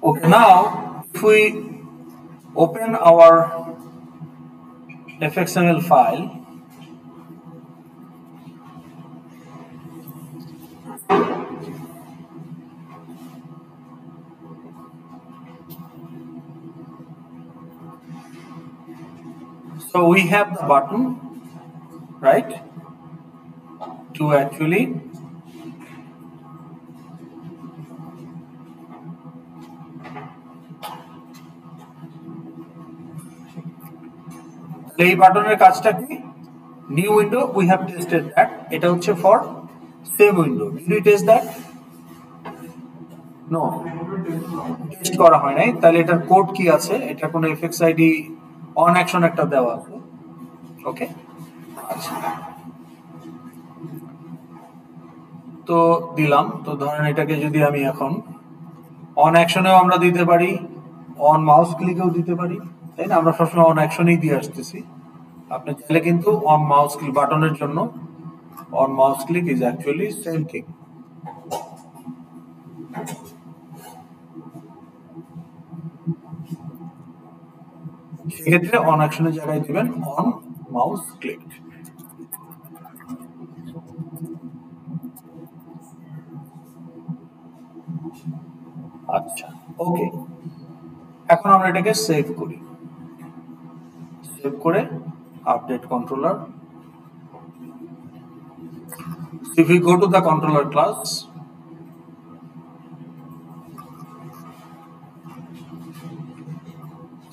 Okay, now if we open our fxml file, so we have the button, right, to actually এই বাটনের কাজটা কি? New window, we have tested that, এটা হচ্ছে for same window. Did we test that? No, test করা হয় নাই। তাহলে এটার কোড কি আছে? এটা কোনো এফএক্স আইডি অন অ্যাকশন একটা দেওয়া আছে। ওকে, আচ্ছা, তো দিলাম। তো ধরেন এটাকে যদি আমি এখন অন অ্যাকশনেও আমরা দিতে পারি, অন মাউস ক্লিকেও দিতে পারি, তাই না? আমরা সবসময় অন অ্যাকশনেই দিয়ে আসতেছি। আপনি চাইলে কিন্তু অন মাউস ক্লিক বাটনের জন্য on mouse click is actually same thing. সেক্ষেত্রে অন অ্যাকশনের জায়গায় দিবেন অন মাউস ক্লিক। আচ্ছা, ওকে, এখন আমরা এটাকে সেভ করি। সেভ করে update controller, if we go to the controller class,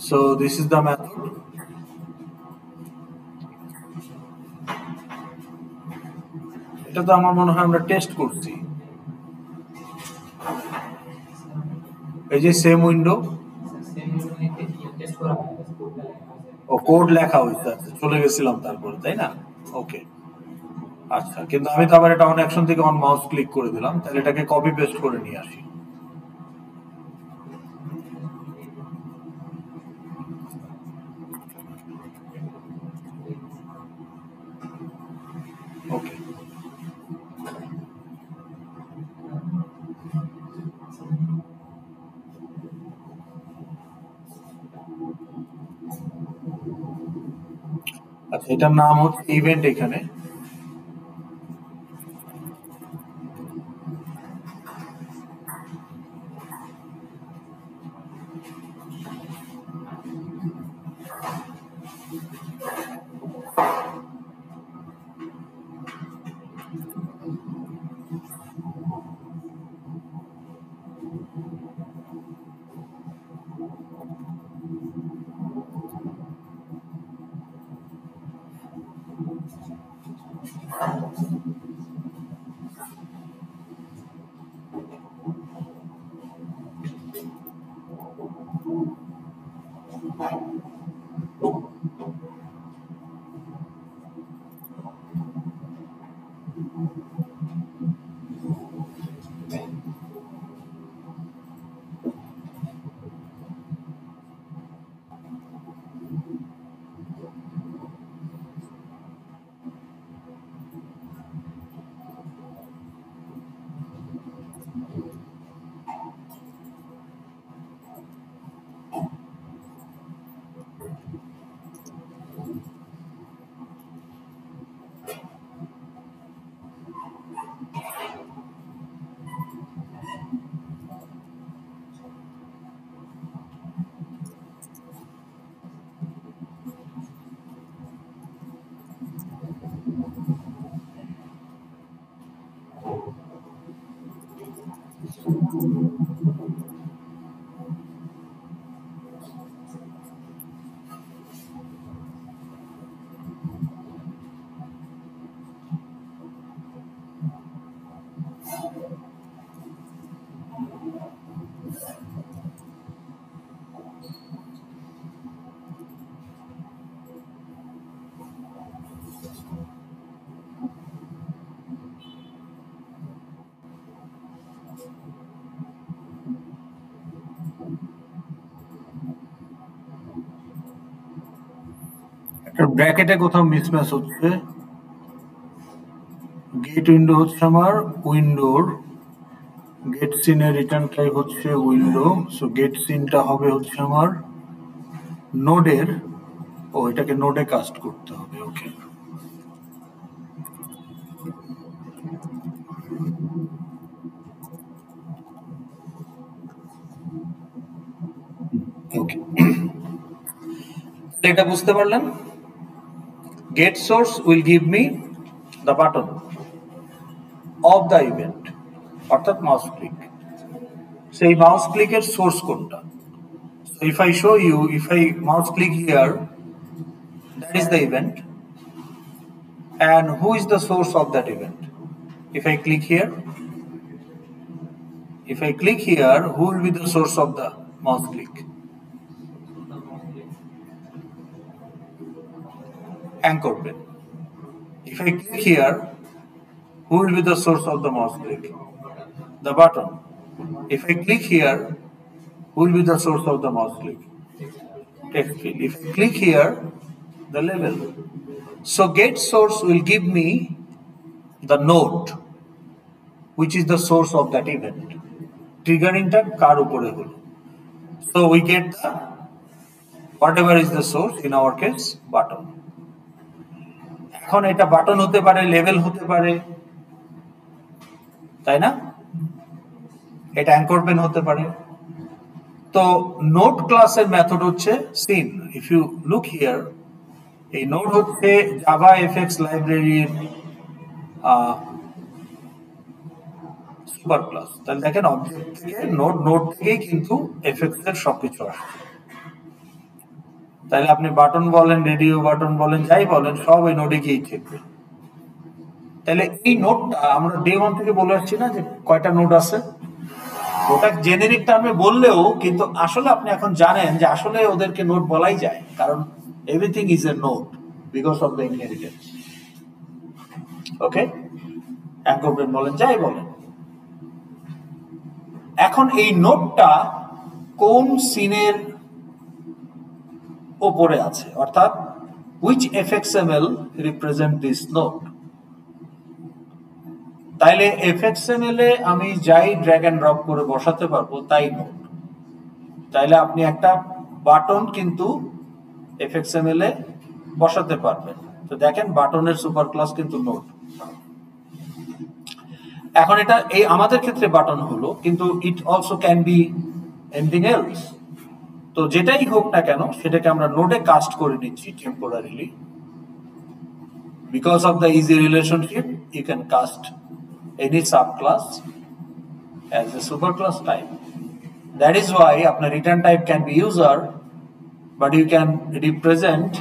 so this is the method. এটা তো আমার মনে হয় আমরা টেস্ট করছি। এই যে সেম উইন্ডো, ও কোড লেখা হইতে চলে গেছিলাম তারপরে, তাই না? ওকে, আচ্ছা, কিন্তু আমি তো আবার এটা অন অ্যাকশন থেকে অন মাউস ক্লিক করে দিলাম, তাহলে এটাকে কপি পেস্ট করে নিয়ে আসি। ওকে, আচ্ছা, এটার নাম হচ্ছে ইভেন্ট। এখানে ব্র্যাকেটে কোথাও মিসম্যাচ হচ্ছে। গেট উইন্ডো হচ্ছে আমার উইন্ডোর গেট সিনের রিটার্ন টাইপ হচ্ছে উইন্ডো। সো গেট সিনটা হবে হচ্ছে আমার নোডের, এটাকে নোডে কাস্ট করতে হবে। ওকে, ওকে, এটা বুঝতে পারলেন? Get source will give me the button of the event, অর্থাৎ মাউস ক্লিক। সেই মাউস ক্লিকের সোর্স কোনটা? So if I show you, if I mouse click here, that is the event, and who is the source of that event? If I click here, who will be the source of the mouse click? Anchor pin. If I click here, who will be the source of the mouse click? The button. If I click here, who will be the source of the mouse click? Text field. If I click here, the label. So get source will give me the node, which is the source of that event. Triggering টা কার উপরে হলো? So we get the whatever is the source, in our case button. এখন এটা button হতে পারে, level হতে পারে, তাই না? এটা অ্যাঙ্কর পেন হতে পারে। তো নোড ক্লাসের মেথড হচ্ছে scene. If you look here, এই নোড হচ্ছে জাভা এফএক্স লাইব্রেরির সুপার ক্লাস। তাহলে দেখেন, অবজেক্ট থেকে নোড থেকেই কিন্তু এফএক্স এর সবকিছু আসছে। তাহলে আপনি বাটন বলেন, রেডিও বাটন বলেন, যাই বলেন, সব এই নোডে গিয়েই থাকবে। তাহলে এই নোডটা আমরা ডে 1 থেকে বলে আসছি না যে কয়টা নোড আছে। ওটা জেনেরিক টার্মে বললেও কিন্তু আসলে আপনি এখন জানেন যে আসলে ওদেরকে নোড বলাই যায়, কারণ everything is a node because of the inheritance. Okay, anchor pane বলেন, যাই বলেন। এখন এই নোডটা কোন সিনের উপরে আছে, অর্থাৎ which fxml represent this node। তাইলে fxml এ আমি যাই ড্র্যাগ এন্ড ড্রপ করে বসাতে পারবো তাই নোড। তাইলে আপনি একটা বাটন কিন্তু fxml এ বসাতে পারবেন। তো দেখেন, বাটনের সুপার ক্লাস কিন্তু নোড। এখন এটা এই আমাদের ক্ষেত্রে বাটন হলো, কিন্তু it also can be anything else. তো যেটাই হোক না কেন, সেটাকে আমরা নোডে কাস্ট করে নিচ্ছি temporarily. Because of the is a relationship, you can cast any subclass as a superclass type. That is why আপনার return type can be user, but you can represent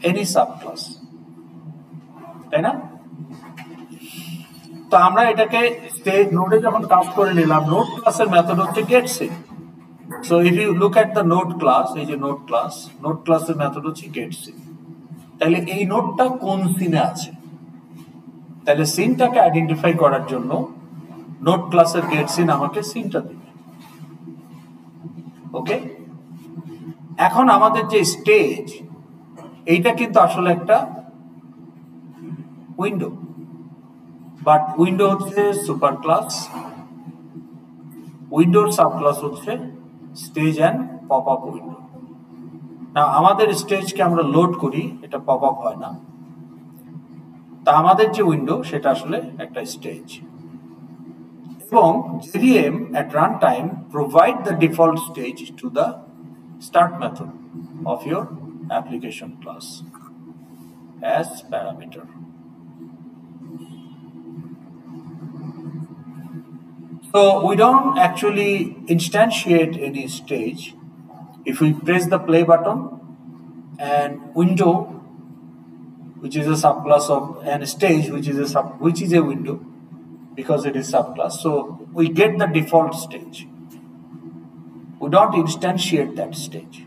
any subclass, তাই না? তো আমরা এটাকে স্টেজ নোডে যখন কাস্ট করে নিলাম, নোড ক্লাসের মেথড হচ্ছে get sin. So if you look at the node class, এই যে নোড ক্লাসের মেথড হচ্ছে get sin। তাহলে এই নোডটা কোন সিনে আছে, তাহলে সিনটাকে আইডেন্টিফাই করার জন্য নোড ক্লাসের গেট সিন আমাকে সিনটা দিবে। ওকে, এখন আমাদের যে স্টেজ, এইটা কিন্তু আসলে একটা উইন্ডো, বাট উইন্ডো হচ্ছে সুপার ক্লাস, উইন্ডোর সাব ক্লাস হচ্ছে stage and pop up window. না, আমাদের স্টেজকে আমরা লোড করি, এটা পপ আপ হয় না। তা আমাদের যে উইন্ডো, সেটা আসলে একটা স্টেজ। এবং JVM at runtime provide the default stage to the start method of your application class as parameter. So we don't actually instantiate any stage. If we press the play button, and window, which is a subclass of, and stage, which is a window, because it is subclass, so we get the default stage. We don't instantiate that stage,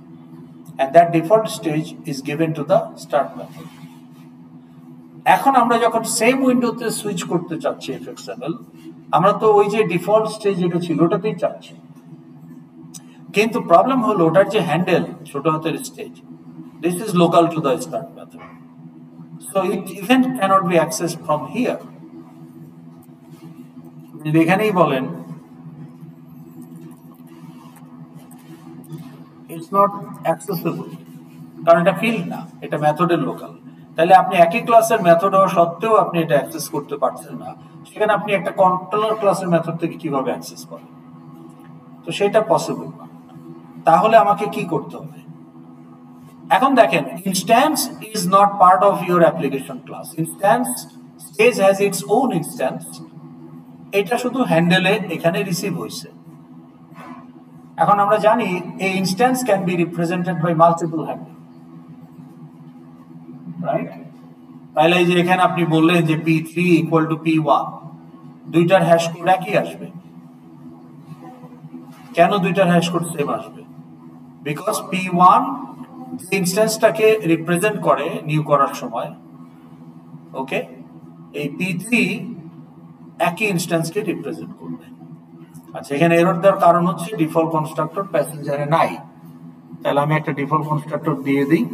and that default stage is given to the start method. এখন আমরা যখন same উইন্ডোতে switch করতে চাচ্ছি fxml, আমরা তো ওই যে ডিফল্ট স্টেজ যেটা ছিল ওটাতেই চাচ্ছি, কিন্তু প্রবলেম হলো ওটার যে হ্যান্ডেল, ছোট হাতের stage, this is local to the start method, so it even cannot be accessed from here। এখানেই বলেন ইটস নট অ্যাক্সেসেবল, কারণ এটা ফিল্ড না, এটা মেথডের লোকাল। তাহলে আপনি একই ক্লাসের মেথড হওয়া সত্ত্বেও আপনি এটা অ্যাক্সেস করতে পারছেন না, সেখানে আপনি একটা কন্ট্রোলার ক্লাসের মেথড থেকে কিভাবে অ্যাক্সেস করেন? তো সেটা পসিবল না। তাহলে আমাকে কি করতে হবে? এখন দেখেন, instance is not part of your application class. Instance stage has its own instance. এটা শুধু হ্যান্ডেলে এখানে রিসিভ হয়েছে। এখন আমরা জানি এই instance can be represented by multiple handle, right? তাহলে এই যে এখানে আপনি বললেন যে P3 ইকুয়াল টু P1, দুইটার হ্যাশ কোড একই আসবে। কেন দুইটার হ্যাশ কোড সেম আসবে? বিকজ P1 যে ইনস্ট্যান্সটাকে রিপ্রেজেন্ট করে নিউ করার সময়, ওকে, এই P3 একই ইনস্ট্যান্সকে রিপ্রেজেন্ট করবে। আচ্ছা, এখানে এরর দেওয়ার কারণ হচ্ছে ডিফল্ট কনস্ট্রাক্টর প্যাসেঞ্জারে নাই। তাহলে আমি একটা ডিফল্ট কনস্ট্রাক্টর দিয়ে দিই।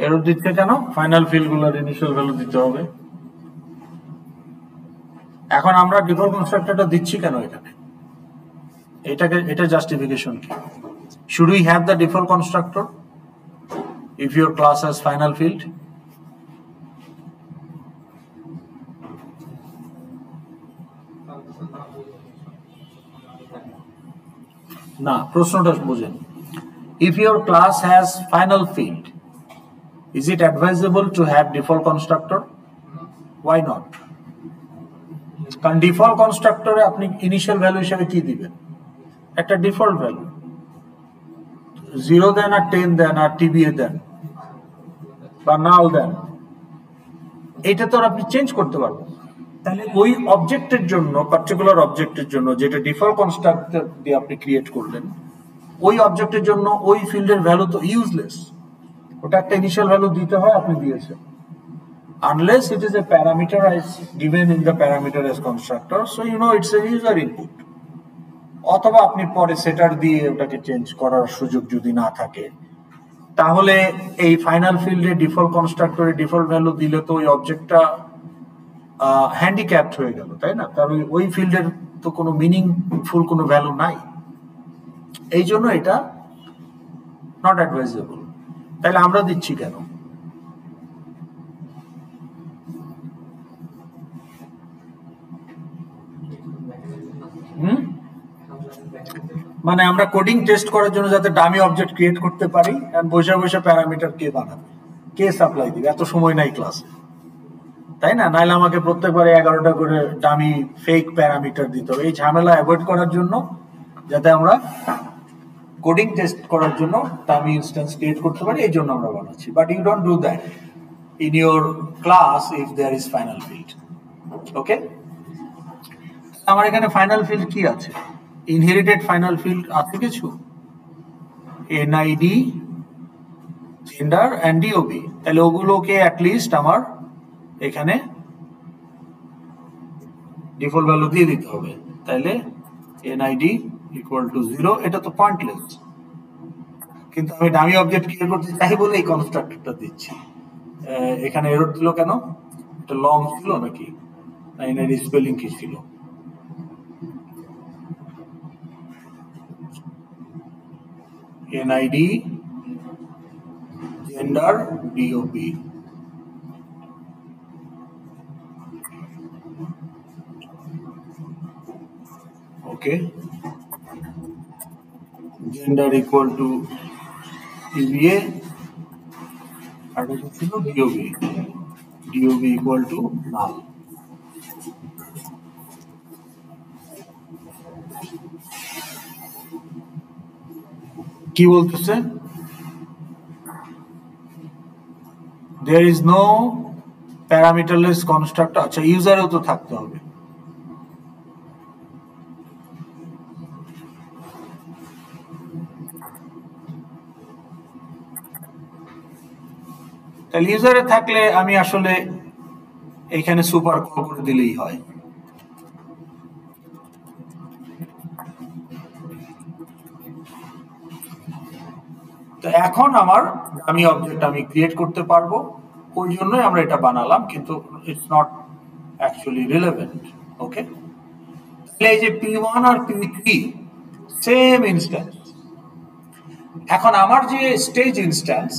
এরর দিচ্ছে কেন? ফাইনাল ফিল্ডগুলোর ইনিশিয়াল ভ্যালু দিতে হবে। এখন আমরা ডিফল্ট কনস্ট্রাক্টরটা দিচ্ছি কেন এখানে? এটা জাস্টিফিকেশন কি? Should we have the default constructor if your class has final field? না, প্রশ্নটা বুঝেন। If your class has final field, is it advisable to have default constructor? Why not? কারণ ডিফল্ট কনস্ট্রাক্টরে আপনি ইনিশিয়াল ভ্যালু হিসেবে কি দিবেন? একটা ডিফল্ট ভ্যালু, 0 দেন আর 10 দেন আর টিবিএ দেন বা নাল দেন, এটা তো আপনি চেঞ্জ করতে পারবেন। তাহলে ওই অবজেক্টের জন্য, পার্টিকুলার অবজেক্টের জন্য যেটা ডিফল্ট কনস্ট্রাক্টর দিয়ে আপনি ক্রিয়েট করলেন, ওই অবজেক্টের জন্য ওই ফিল্ডের ভ্যালু তো ইউজলেস। ওটা একটা ইনিশিয়াল ভ্যালু দিতে হয়, আপনি দিয়েছেন। Unless it is a parameterized given in the parameterized constructor, so you know it's a user input. অথবা আপনি পরে সেটার দিয়ে ওটাকে চেঞ্জ করার সুযোগ যদি না থাকে, তাহলে এই ফাইনাল ফিল্ডে ডিফল্ট কনস্ট্রাক্টরে ডিফল্ট ভ্যালু দিলে তো ওই অবজেক্টটা হ্যান্ডিক্যাপড হয়ে গেল, তাই না? কারণ ওই ফিল্ডের তো কোনো মিনিংফুল কোনো ভ্যালু নাই। এই জন্য এটা নট অ্যাডভাইজেবল। তাহলে আমরা দিচ্ছি কেন? মানে আমরা কোডিং টেস্ট করার জন্য যাতে ডামি অবজেক্ট ক্রিয়েট করতে পারি, বসে বসে প্যারামিটার কে বানাবে, কে সাপ্লাই দিবে, এত সময় নাই ক্লাসে, তাই না? নাইলে আমাকে প্রত্যেকবারে 11টা করে ডামি ফেক প্যারামিটার দিতে হবে। এই ঝামেলা অ্যাভয়েড করার জন্য, যাতে আমরা কোডিং টেস্ট করার জন্য ডামি ইনস্ট্যান্স ক্রিয়েট করতে পারি, এই জন্য আমরা বানাচ্ছি। But you don't do that in your class if there is final field. Okay, আমার এখানে ফাইনাল ফিল্ড কি আছে? ইনহেরিটেড ফাইনাল ফিল্ড আছে কিছু, এনআইডি, জেন্ডার এন্ড ডিওবি। তাহলে ওগুলোকে অ্যাটলিস্ট আমার এখানে ডিফল্ট ভ্যালু দিয়ে দিতে হবে। তাহলে এনআইডি ইকুয়াল টু 0, এটা তো পয়েন্টলেস, কিন্তু আমি ডামি অবজেক্ট ক্রিয়েট করতে চাই বলে এই কনস্ট্রাক্টরটা দিচ্ছি। এখানে এরর দিল কেন? এটা লং ছিল নাকি, না এনআইডি স্পেলিং কি ছিল? NID, gender, DOB. Okay. Gender equal to TBA. আর এটা ছিল DOB. DOB equal to null. কি বলতেছে? There is no parameterless constructor. আচ্ছা, ইউজারও তো থাকতে হবে। তাহলে ইউজারে থাকলে আমি আসলে এখানে সুপার কল করে দিলেই হয়। তো এখন আমার ডামি অবজেক্ট আমি ক্রিয়েট করতে পারবো, ওই জন্যই আমরা এটা বানালাম, কিন্তু ইটস নট অ্যাকচুয়ালি রিলেভেন্ট। ওকে, তাহলে এই যে P1 আর P3 সেম ইনস্ট্যান্স। এখন আমার যে স্টেজ ইনস্ট্যান্স,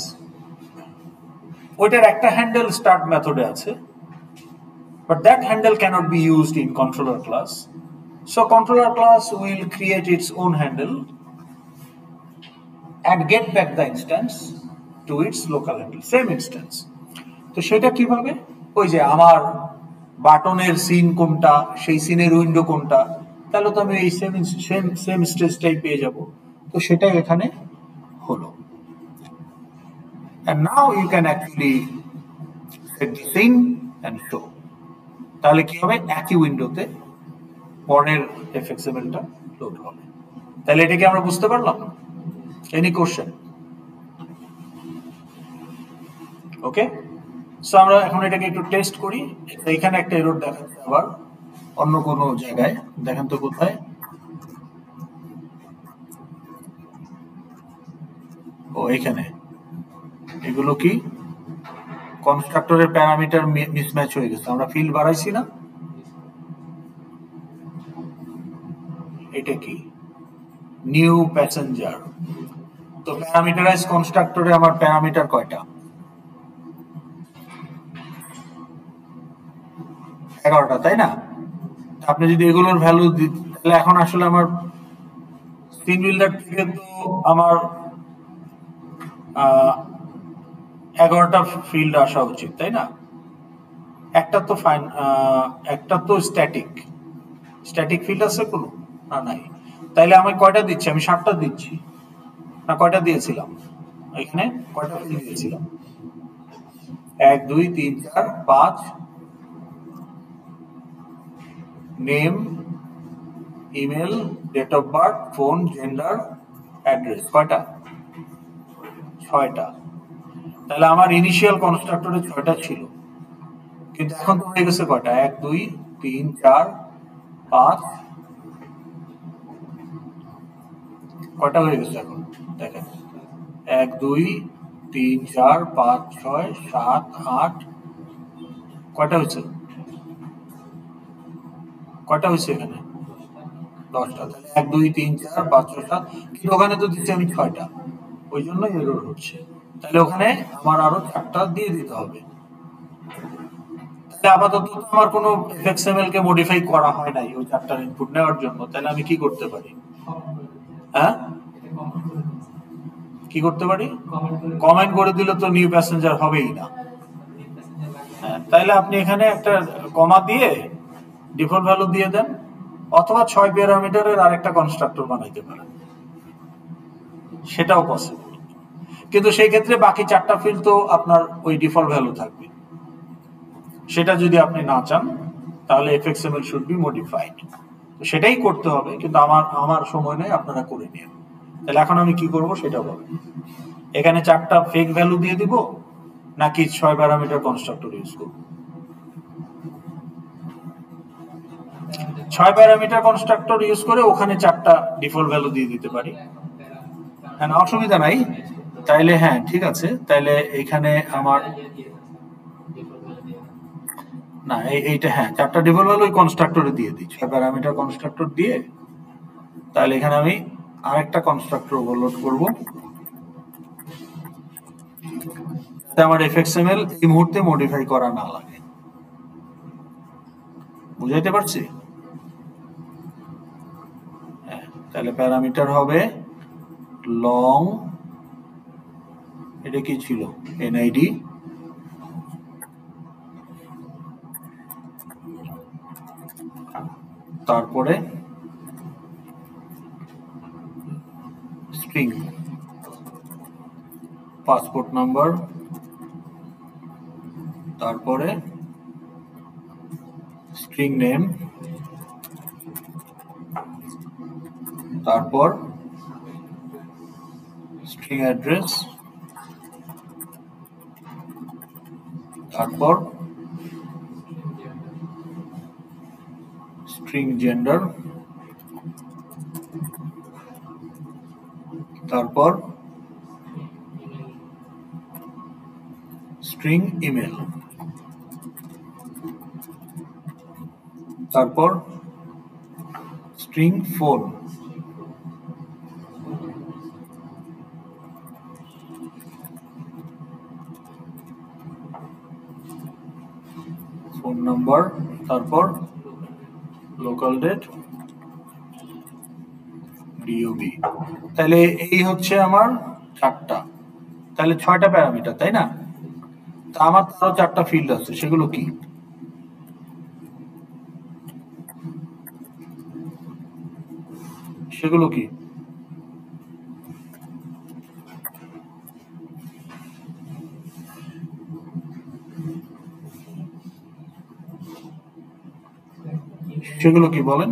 ওইটার একটা হ্যান্ডেল স্টার্ট মেথডে আছে, but that handle cannot be used in controller class. So controller class will create its own handle and get back the instance to its local handle, same instance. তো সেটা কিভাবে? ওই যে আমার বাটনের সিন কোনটা, সেই সিনের উইন্ডো কোনটা, তাহলে তো আমি এই সেম স্টেজটাই পেয়ে যাব। তো সেটাই এখানে হলো। And now you can actually set the scene and show. তাহলে কি হবে? একই উইন্ডোতে পরের এফএক্সএমএলটা লোড হবে। তাহলে এটা কি আমরা বুঝতে পারলাম? Any question? ওকে, সো আমরা এখন এটাকে একটু টেস্ট করি। এখানে একটা এরর দেখাচ্ছে, আবার অন্য কোনো জায়গায় দেখেন তো কোথায়। ও এখানে, এগুলো কি কনস্ট্রাক্টরের প্যারামিটার মিসম্যাচ হয়ে গেছে। আমরা ফিল্ড বাড়াইছি না, এটা কি নিউ প্যাসেঞ্জার। তো প্যারামিটারাইজ কনস্ট্রাক্টরে আমার প্যারামিটার কয়টা? 11টা, তাই না? আপনি যদি এগুলোর ভ্যালু তাহলে এখন আসলে আমার স্ক্রিন বিল্ডার থেকে তো আমার 11টা ফিল্ড আসা উচিত, তাই না? একটা তো একটা তো স্ট্যাটিক ফিল্ড আছে কোনো না? নাই। তাইলে আমি কয়টা দিচ্ছি? আমি 7টা দিচ্ছি না? কয়টা দিয়েছিলাম এখানে? কয়টা ফিল্ড দিয়েছিলাম? 1 2 3 4 5, name, email, date of birth, phone, gender, address. কয়টা? 6টা। তাহলে আমার ইনিশিয়াল কনস্ট্রাক্টরে 6টা ছিল, কিন্তু এখন তো হয়ে গেছে কয়টা? 1 2 3 4 5, কয়টা হয়ে গেছে এখন দেখেন? 1 2 3 4 5 6 7 8, কয়টা হয়েছে? কয়টা হয়েছে এখানে? 10টা। তাহলে 1 2 3 4 5 6 7, কিন্তু ওখানে তো দিচ্ছি আমি 6টা, ওই জন্য এরর হচ্ছে। তাহলে ওখানে আমার আরো 4টা দিয়ে দিতে হবে। তাহলে আপাতত আমার কোনো এফএক্সএমএল কে মডিফাই করা হয় নাই ওই 4টার ইনপুট নেওয়ার জন্য। তাহলে আমি কি করতে পারি? হ্যাঁ, কি করতে পারি? কমেন্ট করে দিলে তো নিউ প্যাসেঞ্জার হবেই না। তাইলে আপনি এখানে একটা কমা দিয়ে ডিফল্ট ভ্যালু দিয়ে দেন, অথবা 6 প্যারামিটারের আরেকটা কনস্ট্রাক্টর বানাইতে পারেন, সেটাও পসিবল। কিন্তু সেই ক্ষেত্রে বাকি 4টা ফিল্ড তো আপনার ওই ডিফল্ট ভ্যালু থাকবে। সেটা যদি আপনি না চান, তাহলে এফএক্সএমএল শুড বি মডিফাইড। তো সেটাই করতে হবে, কিন্তু আমার সময় নেই, আপনারা করে নিন। তাহলে এখন আমি কি করব সেটা বলুন। এখানে 4টা ফেক ভ্যালু দিয়ে দিব, নাকি 6 প্যারামিটার কনস্ট্রাক্টর ইউজ করব? 6 প্যারামিটার কনস্ট্রাক্টর ইউজ করে ওখানে 4টা ডিফল্ট ভ্যালু দিয়ে দিতে পারি। হ্যাঁ, অসুবিধা নাই। তাইলে হ্যাঁ, ঠিক আছে। তাইলে এখানে আমার না, এইটা হ্যাঁ, 4টা ডিফল্ট ভ্যালু কনস্ট্রাক্টরে দিয়ে দিই, 6 প্যারামিটার কনস্ট্রাক্টর দিয়ে। তাহলে এখানে আমি আরেকটা কনস্ট্রাক্টর ওভারলোড করব, যাতে আমার এফএক্সএমএল এই মুহূর্তে মডিফাই করা না লাগে। বুঝাইতে পারছি? হ্যাঁ, তাহলে প্যারামিটার হবে লং, এটা কি ছিল? এনআইডি, তারপরে স্ট্রিং, পাসপোর্ট নাম্বার, তারপরে স্ট্রিং নেম, তারপর স্ট্রিং অ্যাড্রেস, তারপর স্ট্রিং জেন্ডার, তারপর স্ট্রিং ইমেল, তারপর স্ট্রিং ফোন, ফোন নাম্বার, তারপর লোকাল ডেট, ডিওবি। তাহলে এই হচ্ছে আমার 4টা, তাহলে 6টা প্যারামিটার, তাই না? তা আমার আরো 4টা ফিল্ড আছে, সেগুলো কি? সেগুলো কি? সেগুলো কি বলেন?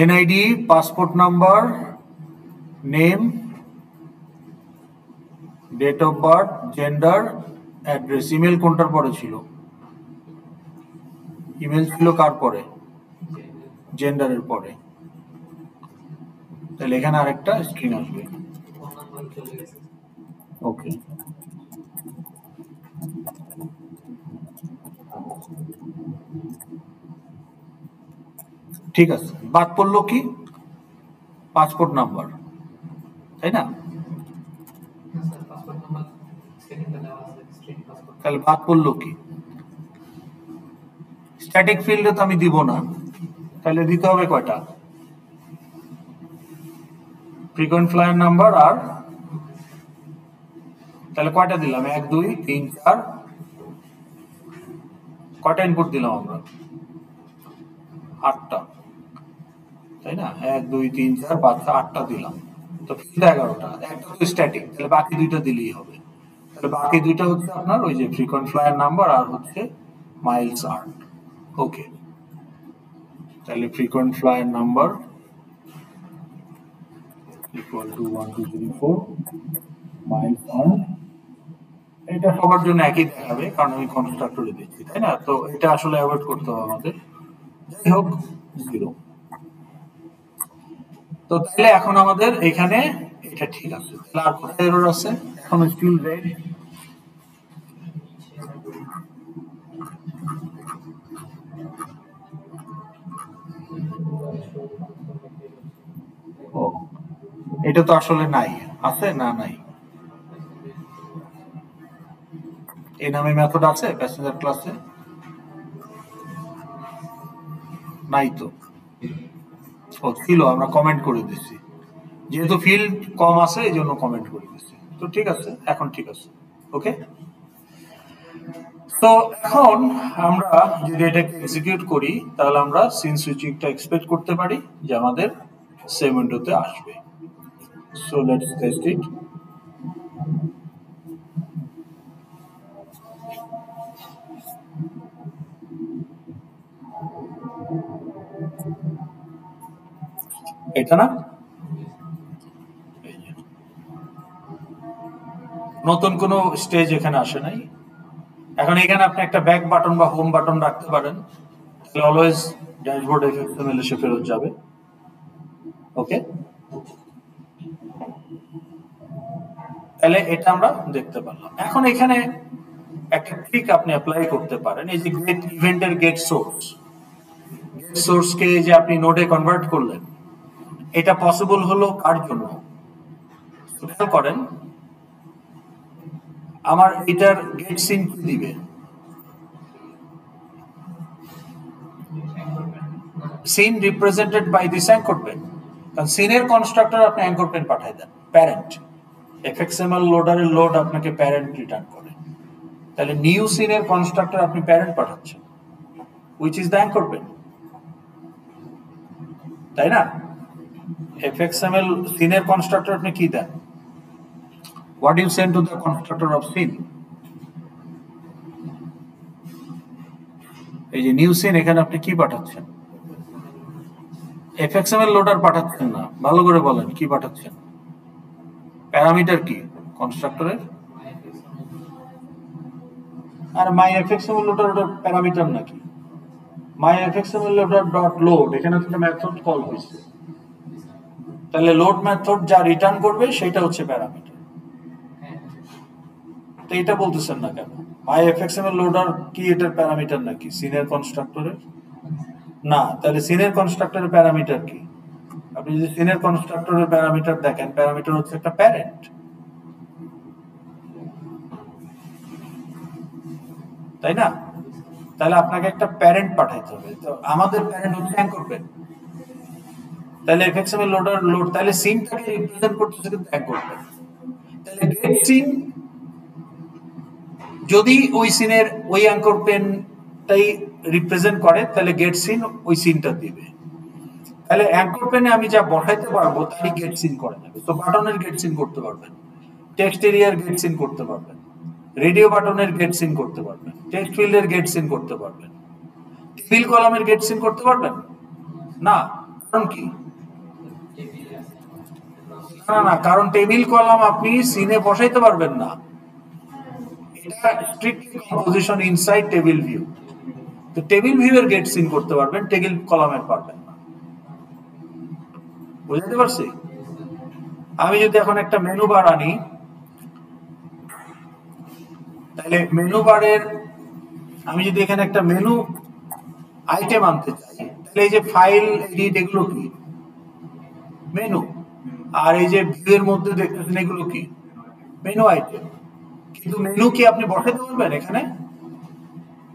NID, passport number, name, date of birth, gender, address. Email কোনটার পরে ছিল? ইমেল ছিল কার পরে? জেন্ডারের পরে। তাহলে এখানে আরেকটা স্ট্রিং আসবে। ওকে, ঠিক আছে। বাদ পড়লো কি? পাসপোর্ট নাম্বার, তাই না? তাহলে বাদ পড়লো কি? স্ট্যাটিক ফিল্ডে তো আমি দিব না, তাহলে দিতে হবে কয়টা? ফ্রিকোয়েন্ট ফ্লায়ার নাম্বার আর, তাহলে কয়টা দিলাম? 1 2 3 4, কয়টা ইনপুট দিলাম আমরা? 8টা, তাই না? 1 2 3 4 5 8টা দিলাম, তো ফিল্ড 11টা। একটা তো স্ট্যাটিক, তাহলে বাকি 2টা দিলেই হবে। তাহলে বাকি 2টা হচ্ছে আপনার ওই যে ফ্রিকোয়েন্ট ফ্লায়ার নাম্বার আর হচ্ছে মাইলস আর্ন। ওকে, তাহলে frequent flyer number equal to 1 2 3 4, miles earn. এটা সবার জন্য একই দেখাবে, কারণ আমি কনস্ট্রাক্টরে দিচ্ছি, তাই না? তো এটা আসলে অ্যাভয়েড করতে হবে আমাদের। যাই হোক, 0। তো তাহলে এখন আমাদের এখানে এটা ঠিক আছে। তাহলে আর কোথায় এরর আছে? এখন স্টিল রেড। ও, এটা তো আসলে নাই, আছে না? নাই। এই নামে মেথড আছে প্যাসেঞ্জার ক্লাসে? নাই তো। ও ছিল, আমরা কমেন্ট করে দিচ্ছি, যেহেতু ফিল্ড কম আছে এই জন্য কমেন্ট করে দিচ্ছি। তো ঠিক আছে, এখন ঠিক আছে। ওকে, তো এখন আমরা যদি এটাকে এক্সিকিউট করি, তাহলে আমরা সিন সুইচিংটা এক্সপেক্ট করতে পারি যে আমাদের সেম উইন্ডোতে আসবে। সো লেটস টেস্ট ইট। এটা না, নতুন কোনো স্টেজ এখানে আসে নাই। এখন এখানে আপনি একটা ব্যাক বাটন বা হোম বাটন রাখতে পারেন, তাহলে অলওয়েজ ড্যাশবোর্ড এফএক্সএমএল এসে ফেরত যাবে। ওকে, তাহলে এটা আমরা দেখতে পারলাম। এখন এখানে একটা ট্রিক আপনি অ্যাপ্লাই করতে পারেন। এই যে গেট ইভেন্টের গেট সোর্সকে যে আপনি নোডে কনভার্ট করলেন, এটা পসিবল হলো কার জন্য? খেয়াল করেন, আমার এটার গেট সিন কি দিবে? Scene represented by this anchor pane. কারণ সিনের কনস্ট্রাক্টর আপনি অ্যাঙ্কর পেন পাঠাই দেন, প্যারেন্ট। এফএক্সএমএল লোডারের লোড আপনাকে প্যারেন্ট রিটার্ন করে। তাহলে নিউ সিনের কনস্ট্রাক্টর আপনি প্যারেন্ট পাঠাচ্ছেন, which is the anchor pen, তাই না? এফএক্সএমএল সিনের কনস্ট্রাক্টর আপনি কি দেন? What do you send to the constructor of scene? এই যে নিউ সিন, এখানে আপনি কি পাঠাচ্ছেন? এফএক্সএমএল লোডার পাঠাচ্ছেন না, ভালো করে বলেন কি পাঠাচ্ছেন? প্যারামিটার কি কনস্ট্রাক্টরের? আর মাই এফএক্সএমএল লোডার ওটা প্যারামিটার নাকি? মাই এফএক্সএমএল লোডার ডট লোড, এখানে একটা মেথড কল হয়েছে। তাহলে লোড মেথড যা রিটার্ন করবে সেটা হচ্ছে প্যারামিটার। তো এটা বলতেছেন না কেন? myfxml লোডার কি এটার প্যারামিটার নাকি সিনের কনস্ট্রাক্টরের? না, তাহলে সিনের কনস্ট্রাক্টরের প্যারামিটার কি? আপনি যদি সিনের কনস্ট্রাক্টরের প্যারামিটার দেখেন, প্যারামিটার হচ্ছে একটা প্যারেন্ট, তাই না? তাহলে আপনাকে একটা প্যারেন্ট পাঠাইতে হবে। তো আমাদের প্যারেন্ট হচ্ছে অ্যাঙ্কর পেন। তাহলে এফএক্সএমএল লোডার লোড, তাহলে সিনটাকে রিপ্রেজেন্ট করতেছে কিন্তু অ্যাঙ্কর পেন। তাহলে গেট সিন যদি ওই সিনের ওই অ্যাঙ্কর পেনটাই রিপ্রেজেন্ট করে, তাহলে গেট সিন ওই সিনটা দিবে। তাহলে অ্যাঙ্কর পেনে আমি যা বসাইতে পারবো তাই গেট সিন করা যাবে। তো বাটনের গেট সিন করতে পারবেন, টেক্সট এরিয়ার গেট সিন করতে পারবেন, রেডিও বাটনের গেট সিন করতে পারবেন, টেক্সট ফিল্ডের গেট সিন করতে পারবেন, টেবিল কলামের গেট সিন করতে পারবেন না। কারণ কি? না, কারণ টেবিল কলাম আপনি সিনে বসাইতে পারবেন না, এটা strictly composition inside table view. তো টেবিল ভিউ এর গেট সিন করতে পারবেন, টেবিল কলামের পারবেন না। বুঝতে পারছি? আমি যদি এখন একটা মেনু বার আনি, তাহলে মেনু বারের আমি যদি এখানে একটা মেনু আইটেম আনতে চাই, তাহলে এই যে ফাইল এডিট এগুলো কি? মেনু। আর এই যে ভিউ এর মধ্যে দেখতেছেন এগুলো কি? Menu item. কিন্তু মেনু কি আপনি বসাতে পারবেন এখানে?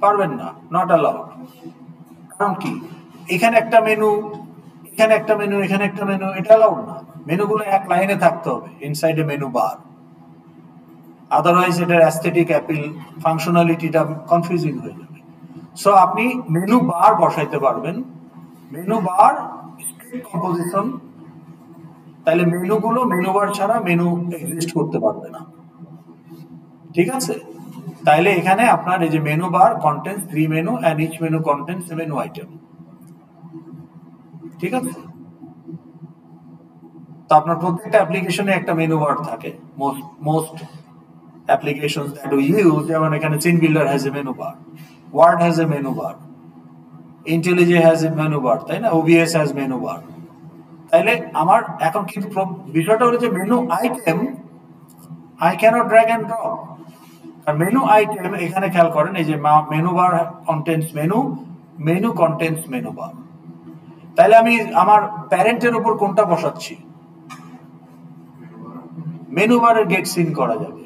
পারবেন না, নট অ্যালাউড। কারণ কি? এখানে একটা মেনু, এখানে একটা মেনু, এখানে একটা মেনু, এটা অ্যালাউড না। মেনুগুলো এক লাইনে থাকতে হবে ইনসাইড এ মেনু বার, আদারওয়াইজ এটার অ্যাস্থেটিক অ্যাপিল ফাংশনালিটিটা কনফিউজিং হয়ে যাবে। সো আপনি মেনু বার বসাইতে পারবেন, মেনু বার কম্পোজিশন। তাহলে মেনুগুলো মেনু বার ছাড়া মেনু এক্সিস্ট করতে পারবে না, ঠিক আছে? তাইলে এখানে আপনার এই যে menu bar contents 3 menu and each menu contents menu item, ঠিক আছে? তো আপনার প্রত্যেকটা অ্যাপ্লিকেশনে একটা মেনু বার থাকে, most applications that we use, যেমন এখানে scene builder has a menu bar, Word has a menu bar, IntelliJ has a menu bar, তাই না? OBS has menu bar. তাইলে আমার এখন কিন্তু বিষয়টা হলো যে menu item I can't drag and drop. আর মেনু আইটেম এখানে খেয়াল করেন, এই যে menu bar contents menu, menu contents menu bar. তাহলে আমি আমার প্যারেন্টের উপর কোনটা বসাচ্ছি? মেনু বারের গেট সিন করা যাবে,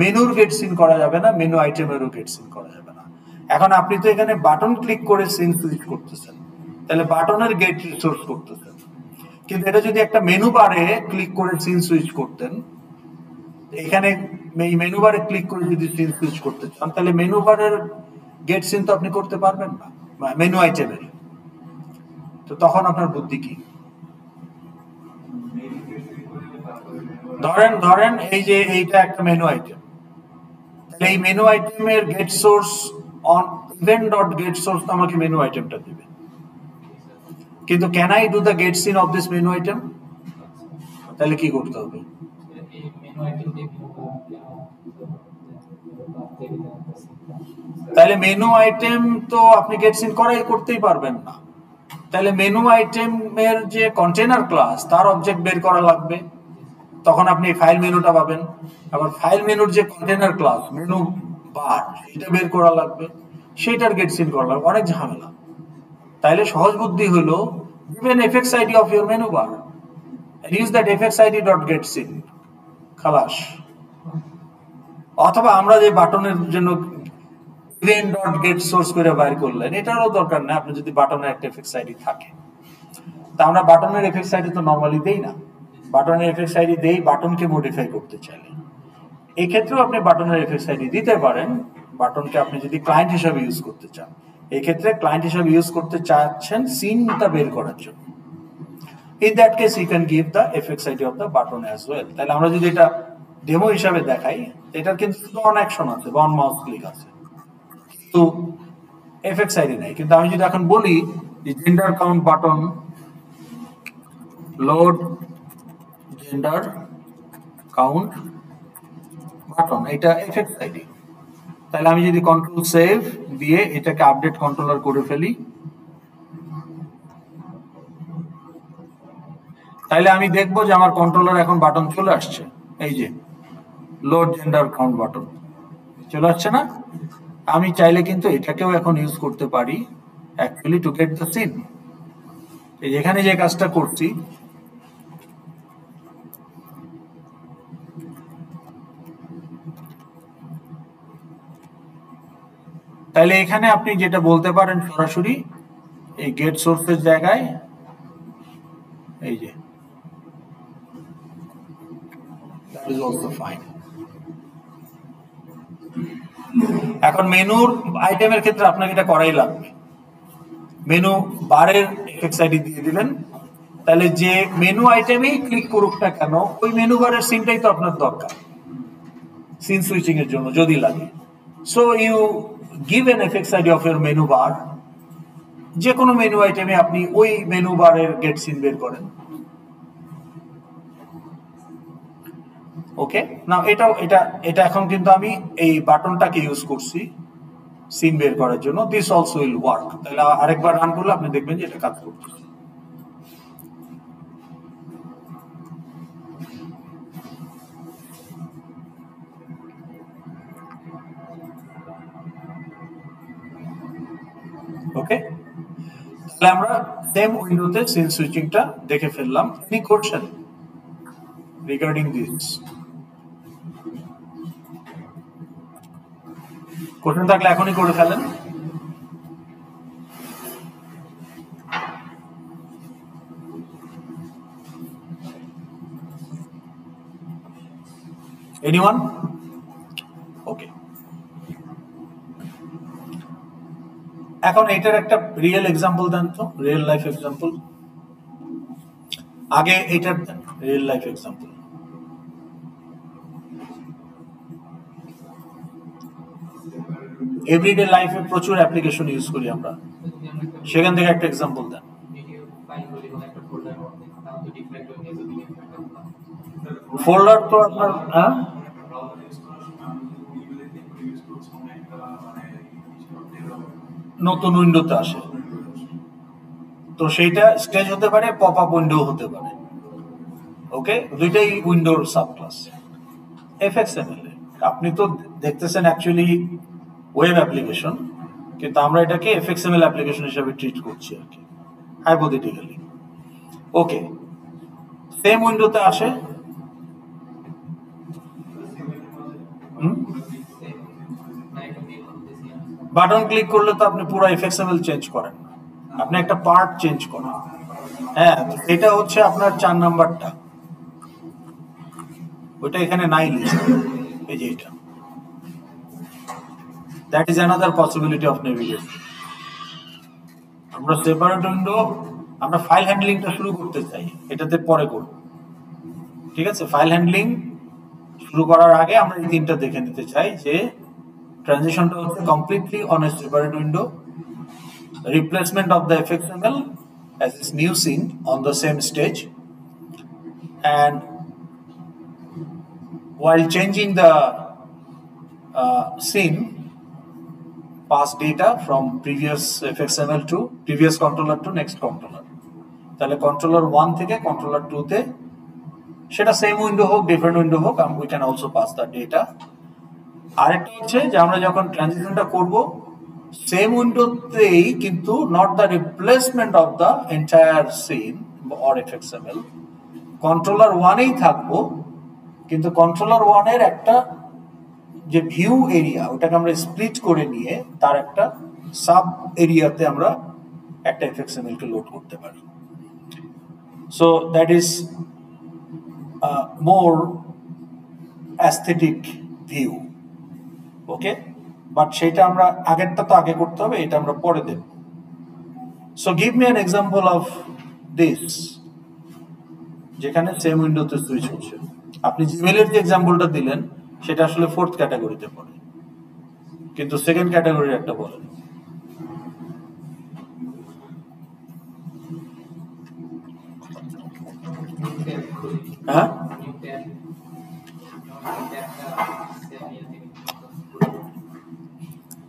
মেনুর গেট সিন করা যাবে না, মেনু আইটেমেরও গেট সিন করা যাবে না। এখন আপনি তো এখানে বাটন ক্লিক করে সিন সুইচ করতেছেন, তাহলে বাটনের গেট রিসোর্স করতেছেন। কিন্তু এটা যদি একটা মেনু বারে ক্লিক করে সিন সুইচ করতেন, এখানে মেনু বারে ক্লিক করে যদি সিন সুইচ করতে চান, তাহলে মেনু বারের গেট সিন তো আপনি করতে পারবেন না মেনু আইটেমের। তো তখন আপনার বুদ্ধি কি? ধরেন এই যে এইটা একটা মেনু আইটেম, তাহলে এই মেনু আইটেমের get source on event dot get source আমাকে মেনু আইটেমটা দিবে। কিন্তু can I do the get scene of this menu item? তাহলে কি করতে হবে? তাহলে মেনু আইটেম তো আপনি গেট সিন করতেই পারবেন না। তাহলে মেনু আইটেমের যে কন্টেনার ক্লাস তার অবজেক্ট বের করা লাগবে, তখন আপনি ফাইল মেনুটা পাবেন। আবার ফাইল মেনুর যে কন্টেনার ক্লাস মেনু বার সেটা বের করা লাগবে, সেটার গেট সিন করা লাগবে, অনেক ঝামেলা। তাইলে সহজ বুদ্ধি হলো give an fx id of your menu bar and use that fxid.getSyn, খালাস। অথবা আমরা যে বাটনের জন্য event.getSource করে বাইর করলেন, এটারও দরকার নেই। আপনি যদি বাটনের একটা fx id থাকে, তা আমরা বাটনের fx id তো নরমালি দেই না, বাটনের fx id দেই বাটনকে মডিফাই করতে চাইলে। এই ক্ষেত্রেও আপনি বাটনের fx id দিতে পারেন, বাটনকে আপনি যদি ক্লায়েন্ট হিসেবে ইউজ করতে চান। এই ক্ষেত্রে ক্লায়েন্ট হিসেবে ইউজ করতে চাচ্ছেন সিনটা বের করার জন্য। In that case you can give the fx id of the button as well. তাহলে আমরা যদি এটা ডেমো হিসাবে দেখাই, এটার কিন্তু শুধু অন অ্যাকশন আছে, অন মাউস ক্লিক আছে, কিন্তু fx id নাই। কিন্তু আমি যদি এখন বলি যে gender count button load gender count button, এটা fx id, তাহলে আমি যদি কন্ট্রোল সেভ দিয়ে এটাকে আপডেট কন্ট্রোলার করে ফেলি, তাইলে আমি দেখবো যে আমার কন্ট্রোলার এখন বাটন চলে আসছে, এই যে লোড জেন্ডার কাউন্ট বাটন চলে আসছে না? আমি চাইলে কিন্তু এটাকেও এখন ইউজ করতে পারি actually to get the scene. এখানে যে কাজটা করছি, তাহলে এখানে আপনি যেটা বলতে পারেন সরাসরি এই গেট সোর্সের জায়গায় এই যে that is also fine। এখন মেনুর আইটেমের ক্ষেত্রে আপনাকে এটা করাই লাগবে। মেনু বারের এফএক্স আইডি দিয়ে দিলেন, তাহলে যে মেনু আইটেমেই ক্লিক করুক না কেন ওই মেনু বারের সিনটাই তো আপনার দরকার সিন সুইচিং এর জন্য যদি লাগে। So you give an FX ID of your menu bar, যে কোনো মেনু আইটেমে আপনি ওই মেনু বারের গেট সিন বের করেন। ওকে, না এটা এখন কিন্তু আমি এই বাটনটাকে ইউজ করছি সিন বের করার জন্য। This also will work. তাহলে আরেকবার রান করলে আপনি দেখবেন যে এটা কাজ করতেছে। ওকে, তাহলে আমরা সেম উইন্ডোতে সিন সুইচিংটা দেখে ফেললাম। Any question regarding this? Question থাকলে এখনই করে ফেলেন। এনিওয়ান? ওকে, এখন এটার একটা রিয়েল এক্সাম্পল দেন তো, রিয়েল লাইফ এক্সাম্পল। আগে এটার দেন রিয়েল লাইফ এক্সাম্পল। এভরিডে লাইফে প্রচুর অ্যাপ্লিকেশন ইউজ করি আমরা, সেখান থেকে একটা এক্সাম্পল দেন। ফোল্ডার তো আপনার নতুন উইন্ডোতে আসে, তো সেইটা স্টেজ হতে পারে, পপ আপ উইন্ডো হতে পারে। ওকে, দুইটাই উইন্ডোর সাবক্লাস। এফএক্সএমএল আপনি তো দেখতেছেন অ্যাকচুয়ালি ওয়েব অ্যাপ্লিকেশন, কিন্তু আমরা এটাকে এফএক্সএমএল অ্যাপ্লিকেশন হিসেবে ট্রিট করছি আর কি, হাইপোথেটিক্যালি। ওকে, সেম উইন্ডোতে আসে। বাটন ক্লিক করলে তো আপনি পুরো এফএক্সএমএল চেঞ্জ করেন, আপনি একটা পার্ট চেঞ্জ করেন। হ্যাঁ, এটা হচ্ছে আপনার 4 নাম্বারটা, ওইটা এখানে নাই লিস্ট, এই যে এটা। That is another possibility of navigation. আমরা সেপারেট উইন্ডো, আমরা ফাইল হ্যান্ডলিংটা শুরু করতে চাই, এটাতে পরে করব। ঠিক আছে, ফাইল হ্যান্ডলিং শুরু করার আগে আমরা এই তিনটা দেখে নিতে চাই যে ট্রানজিশনটা হচ্ছে completely on a separate window, replacement of the fxml as its new scene on the same stage, and while changing the scene, pass data from previous fxml to previous controller to next controller। তাহলে controller 1 থেকে controller 2 তে, সেটা same window হোক different window হোক, we can also pass the data। আরেকটা হচ্ছে যে আমরা যখন ট্রানজিশনটা করব সেম উইন্ডোতেই, কিন্তু not the replacement of the entire scene or FXML, controller 1-এই থাকবো, কিন্তু কন্ট্রোলার 1-এর একটা যে ভিউ এরিয়া ওটাকে আমরা স্প্লিট করে নিয়ে তার একটা সাব এরিয়াতে আমরা একটা এফএক্সএমএল কে লোড করতে পারি। So that is more aesthetic view. Okay, but সেটা আমরা আগেরটা তো আগে করতে হবে, এটা আমরা পরে দেব। So give me an example of this, যেখানে সেম উইন্ডোতে সুইচ হচ্ছে। আপনি জিমেলের যে এক্সাম্পলটা দিলেন সেটা আসলে 4th ক্যাটাগরিতে পড়ে, কিন্তু 2nd ক্যাটাগরির একটা বলেন। হ্যাঁ,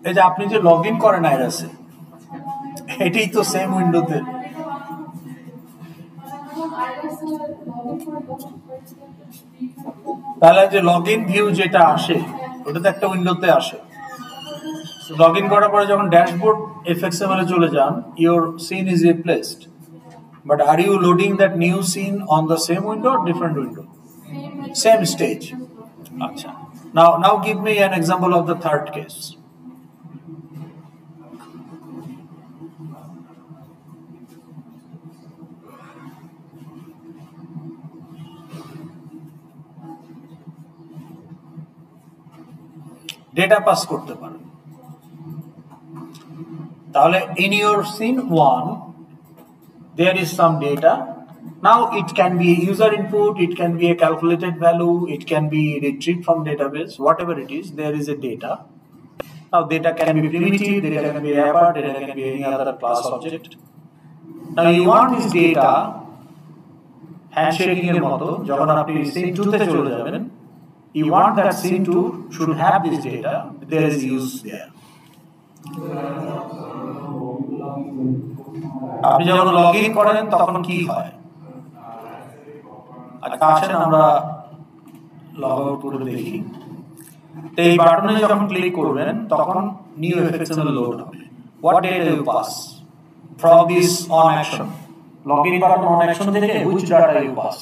এই যে আপনি যে লগ ইন করেন আইরাসে, এটাই তো সেম উইন্ডোতে। তাহলে যে লগইন ভিউ যেটা আসে ওটাতে একটা উইন্ডোতে আসে। লগইন করার পরে যখন ড্যাশবোর্ড এফএক্সএমএল এ চলে যান, your scene is replaced. But are you loading that new scene on the same window or different window? Same stage. Acha. Now give me an example of the third case. Data pass করতে পারেন। তাহলে in your scene 1 there is some data. Now it can be user input, it can be a calculated value, it can be retrieved from database, whatever it is, there is a data. Now data can be primitive, data can be wrapper, data can be any other class object. Now you want this data handshaking এর মতো যখন আপনি scene 2 তে চলে যাবেন, you want that scene 2 should have this data, there is use there. আপনি যখন login করেন তখন কি হয়? আচ্ছা আসেন আমরা লগ আউট করে দেখি। তো এই বাটনে যখন ক্লিক করবেন তখন নিউ এফএক্সএমএল লোড হবে। What data you pass from this on action? Login button on action থেকে which data you pass?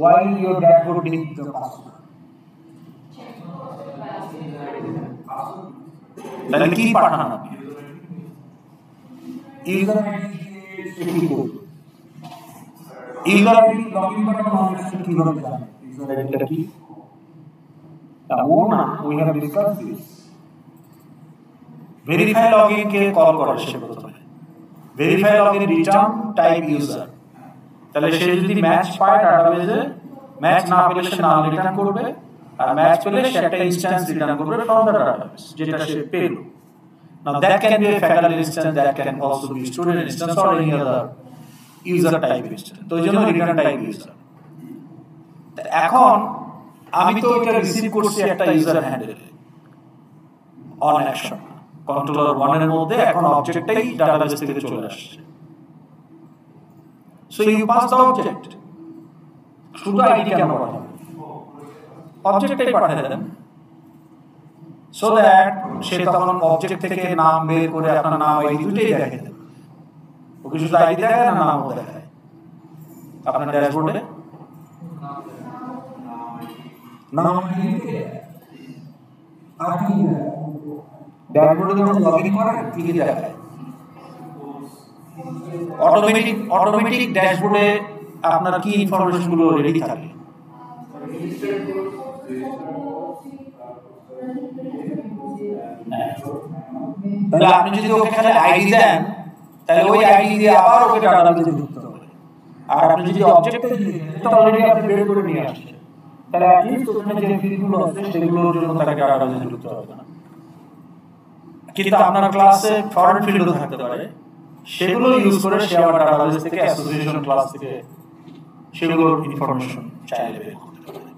Why your dashboard needs the password? তাহলে কি পাঠান আপনি? ইউজার আইডি করবে। User ID login button on action কিভাবে জানেন? User আইডিটা কি? না, we have discussed this. Verify login K call করে সে প্রথমে। Verify login return type user. তাহলে সে যদি ম্যাচ পায় ডাটাবেজে, ম্যাচ না পেলে সে নাল রিটার্ন করবে, আর ম্যাচ পেলে সে একটা ইনস্ট্যান্স রিটার্ন করবে ফ্রম দ্য ডাটাবেস যেটা সে পেল। Now that can be a faculty instance, that can also be student instance or any other user type instance. তো এইজন্য রিটার্ন টাইপ ইউজার। এখন আমি তো এটা রিসিভ করছি একটা ইউজার হ্যান্ডেলে অন অ্যাকশন কন্ট্রোলার 1 এর মধ্যে, এখন অবজেক্টটাই ডাটাবেস থেকে চলে আসছে। So you pass the object. শুধু আইডি কেন পাঠাবেন? অবজেক্টটাই পাঠিয়ে দেন, so that সে তখন অবজেক্ট থেকে নাম বের করে আপনার নাম আইডি দুটোই দেখায় দেবে। ওকে শুধু আইডি দেখায় না নামও দেখায় আপনার ড্যাশবোর্ডে। নাম আইডি ড্যাশবোর্ডে যখন লগইন করেন কি দেখায়? অটোমেটিক ড্যাশবোর্ডে আপনার কি ইনফরমেশন গুলো রেডি থাকে? তাহলে আপনি যদি ওকে খালি আইডি দেন তাহলে ওই আইডি দিয়ে আবার ওকে ডাটাবেসে ঢুকতে হবে। আর আপনি যদি অবজেক্টে এটা অলরেডি আপনি বের করে নিয়ে আসছেন, তাহলে অ্যাট লিস্ট ওখানে যে ফিল্ডগুলো আছে সেগুলোর জন্য তাকে ডাটাবেসে ঢুকতে হবে না। কিন্তু আপনার ক্লাসে ফরেন ফিল্ডও থাকতে পারে, সেগুলো ইউজ করে সে আবার ডাটাবেস থেকে অ্যাসোসিয়েশন ক্লাস থেকে সেগুলোর ইনফরমেশন চাইলে বের করতে পারে।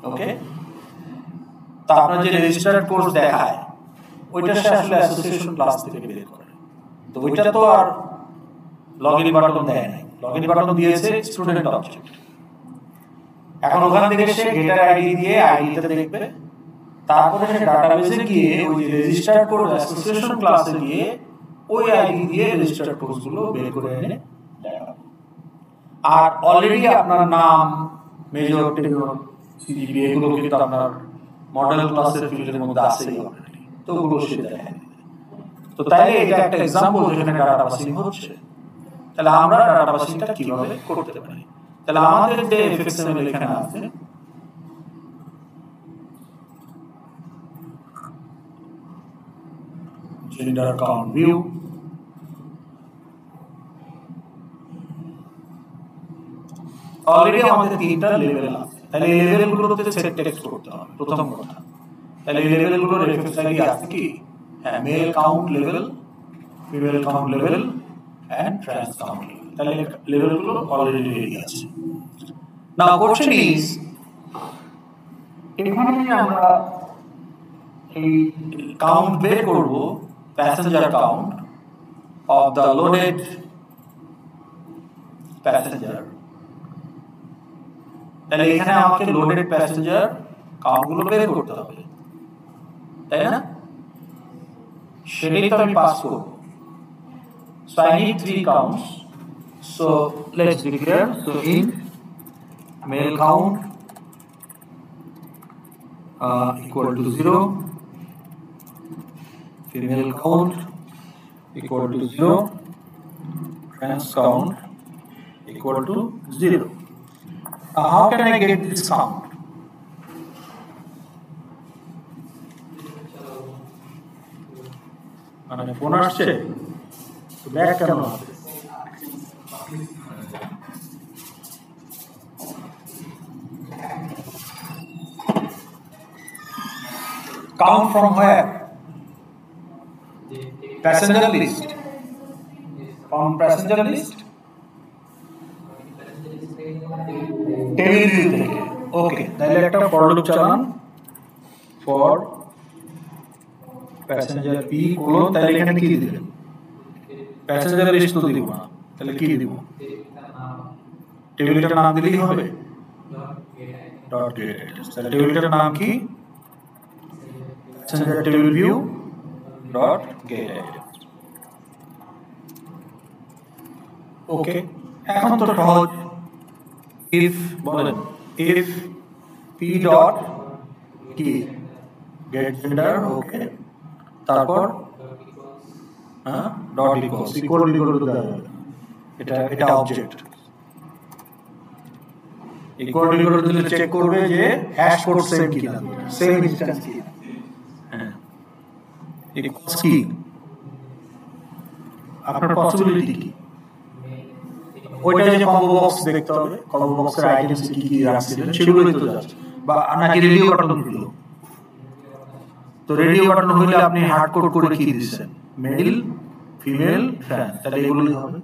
ওকে, তা আপনার যে রেজিস্টার্ড কোর্স দেখায় ওইটা সে আসলে অ্যাসোসিয়েশন ক্লাস থেকে বের করে। তো ওইটা তো আর লগইন বাটন দেয় নাই, লগইন বাটন দিয়েছে স্টুডেন্ট অবজেক্ট। এখন ওখান থেকে সে গেটার আইডি দিয়ে আইডিটা দেখবে, তারপরে সে ডাটাবেসে গিয়ে ওই রেজিস্টার্ড কোর্স অ্যাসোসিয়েশন ক্লাসে গিয়ে ওই আইডি দিয়ে রেজিস্টার্ড কোর্সগুলো বের করে এনে দেখাবে। আর অলরেডি আপনার নাম, মেজর, টেনর, সিজিপি এগুলো কিন্তু আপনার মডেল ক্লাসের ফিল্ডের মধ্যে আছেই অলরেডি, তো ওগুলো সে দেখায়। তো তাইলে এটা একটা এক্সাম্পল যেখানে ডাটা পাসিং হচ্ছে। তাহলে আমরা ডাটা পাসিংটা কিভাবে করতে পারি? তাহলে আমাদের যে এফএক্সএমএল এখানে আছে, জেন্ডার অ্যাকাউন্ট ভিউ, অলরেডি আমাদের তিনটা লেভেল আছে। তাহলে এই লেভেলগুলোতে সেট টেক্সট করতে হবে প্রথম কথা। তাহলে এই লেভেলগুলোর এফএক্স আইডি আছে কি? হ্যাঁ, male count level, female count level and trans count level. তাহলে লেভেলগুলো অলরেডি রেডি আছে। নাও কোশ্চেন ইজ, এখানে আমরা এই কাউন্ট বের করব, passenger count of the loaded passenger, তাহলে এখানে আমাকে লোডেড প্যাসেঞ্জার কাউন্টগুলো বের করতে হবে, তাই না? সেটাই তো আমি পাস করব। So I need 3 counts. So let's declare. So int male count equal to 0, female count equal to 0, trans count equal to 0. Now how can I get this count? মানে ফোন আসছে, ব্যাক কেন হবে? Count from where? Passenger list. From passenger list? Table view থেকে। ওকে, তাহলে একটা for loop চালান, for passenger P colon, তাহলে এখানে কি দিবেন? প্যাসেঞ্জার লিস্ট তো দিব না, তাহলে কি দিব? টেবিলটার নাম দিলেই হবে, ডট গেট অ্যাড্রেস। তাহলে টেবিলটার নাম কি? Passenger table view dot get address. Okay, এখন তো সহজ। if বলেন, if p dot কি get gender, ওকে, তারপর ডট ইকুয়ালস ইকুয়াল টু দেওয়া যাবে, এটা অবজেক্ট। ইকুয়াল টু দিলে চেক করবে যে হ্যাশ কোড সেম কিনা, সেম ইনস্ট্যান্স কি। হ্যাঁ, ইকুয়ালস কি আপনার পসিবিলিটি কি, ওইটা যে কম্বো বক্স দেখতে হবে, কম্বো বক্সের আইটেমস কি কি রাখছিলেন সেগুলোই তো যাচ্ছে, বা নাকি রেডিও বাটন হলো। তো রেডিও বাটন হইলে আপনি হার্ড কোড করে কি দিচ্ছেন, মেল ফিমেল ট্রান্স, তাহলে এগুলোই হবে।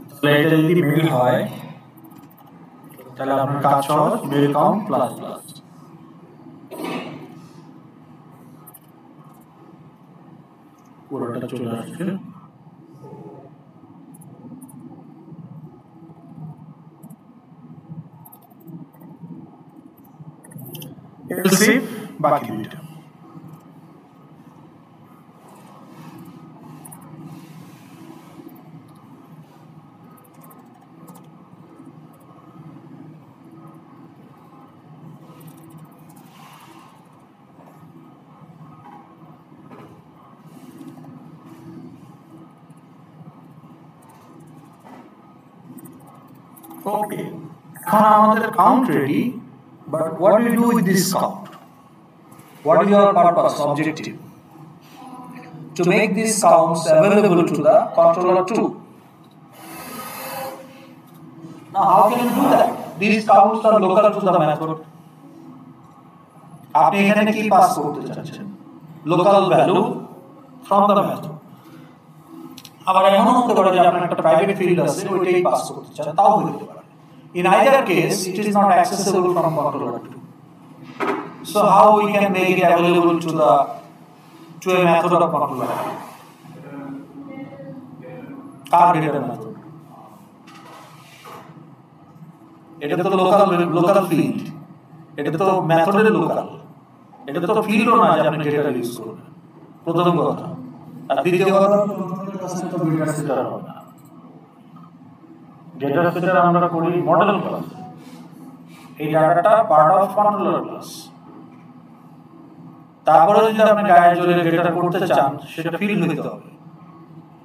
তাহলে এটা যদি মেল হয় তাহলে আপনার কাজ সহজ, মেল কাউন্ট প্লাস প্লাস। পুরোটা চলে আসছে। এলসি বাকি দুইটা। Okay, এখন আমাদের count ready, but what do you do with this count? What is your purpose, objective? To make these counts available to the controller too. Now how can you do that? These counts are local to the method. আপনি এখানে কি pass করতে চাচ্ছেন? Local value from the method. আবার এমন হতে পারে যে আপনার একটা প্রাইভেট ফিল্ড আছে, ওইটাই পাস করতে চান, তাও হতে পারে। In either case, it is not accessible from controller 2. So how we can make it available to a method of controller? Car data method. এটা তো লোকাল ফিল্ড, এটা তো মেথডের লোকাল, এটা তো ফিল্ডও না যে আপনি ডেটা ইউজ করবেন, প্রথম কথা। আর দ্বিতীয় কথা, ডেটা সেটার হবে না। ডেটা সেটার আমরা করি মডেল ক্লাস, এই ডাটাটা পার্ট অফ কন্ট্রোলার ক্লাস। তারপরে যদি আপনি গায়ের জোরে ডেটা করতে চান, সেটা ফিল্ড হইতে হবে।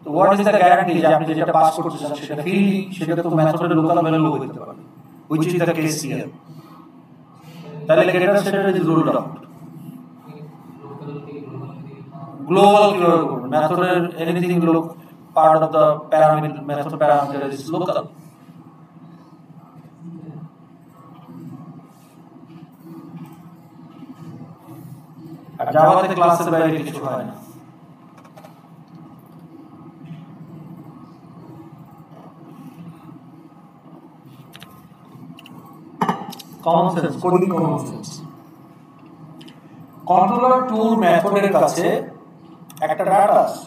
তো হোয়াট ইজ দ্য গ্যারান্টি যে আপনি যেটা পাস করতে চান সেটা ফিল্ড, সেটা তো মেথডের লোকাল ভ্যালু হইতে পারে, which is the case here. তাহলে ডেটা সেটার ইজ রুলড আউট। গ্লোবাল কিভাবে করবেন? মেথডের anything part of the parameter method parameter is local. আর জাভাতে ক্লাসের বাইরে কিছু হয় না। common sense, coding common sense. Controller 2 মেথডের কাছে একটা ডাটা আছে,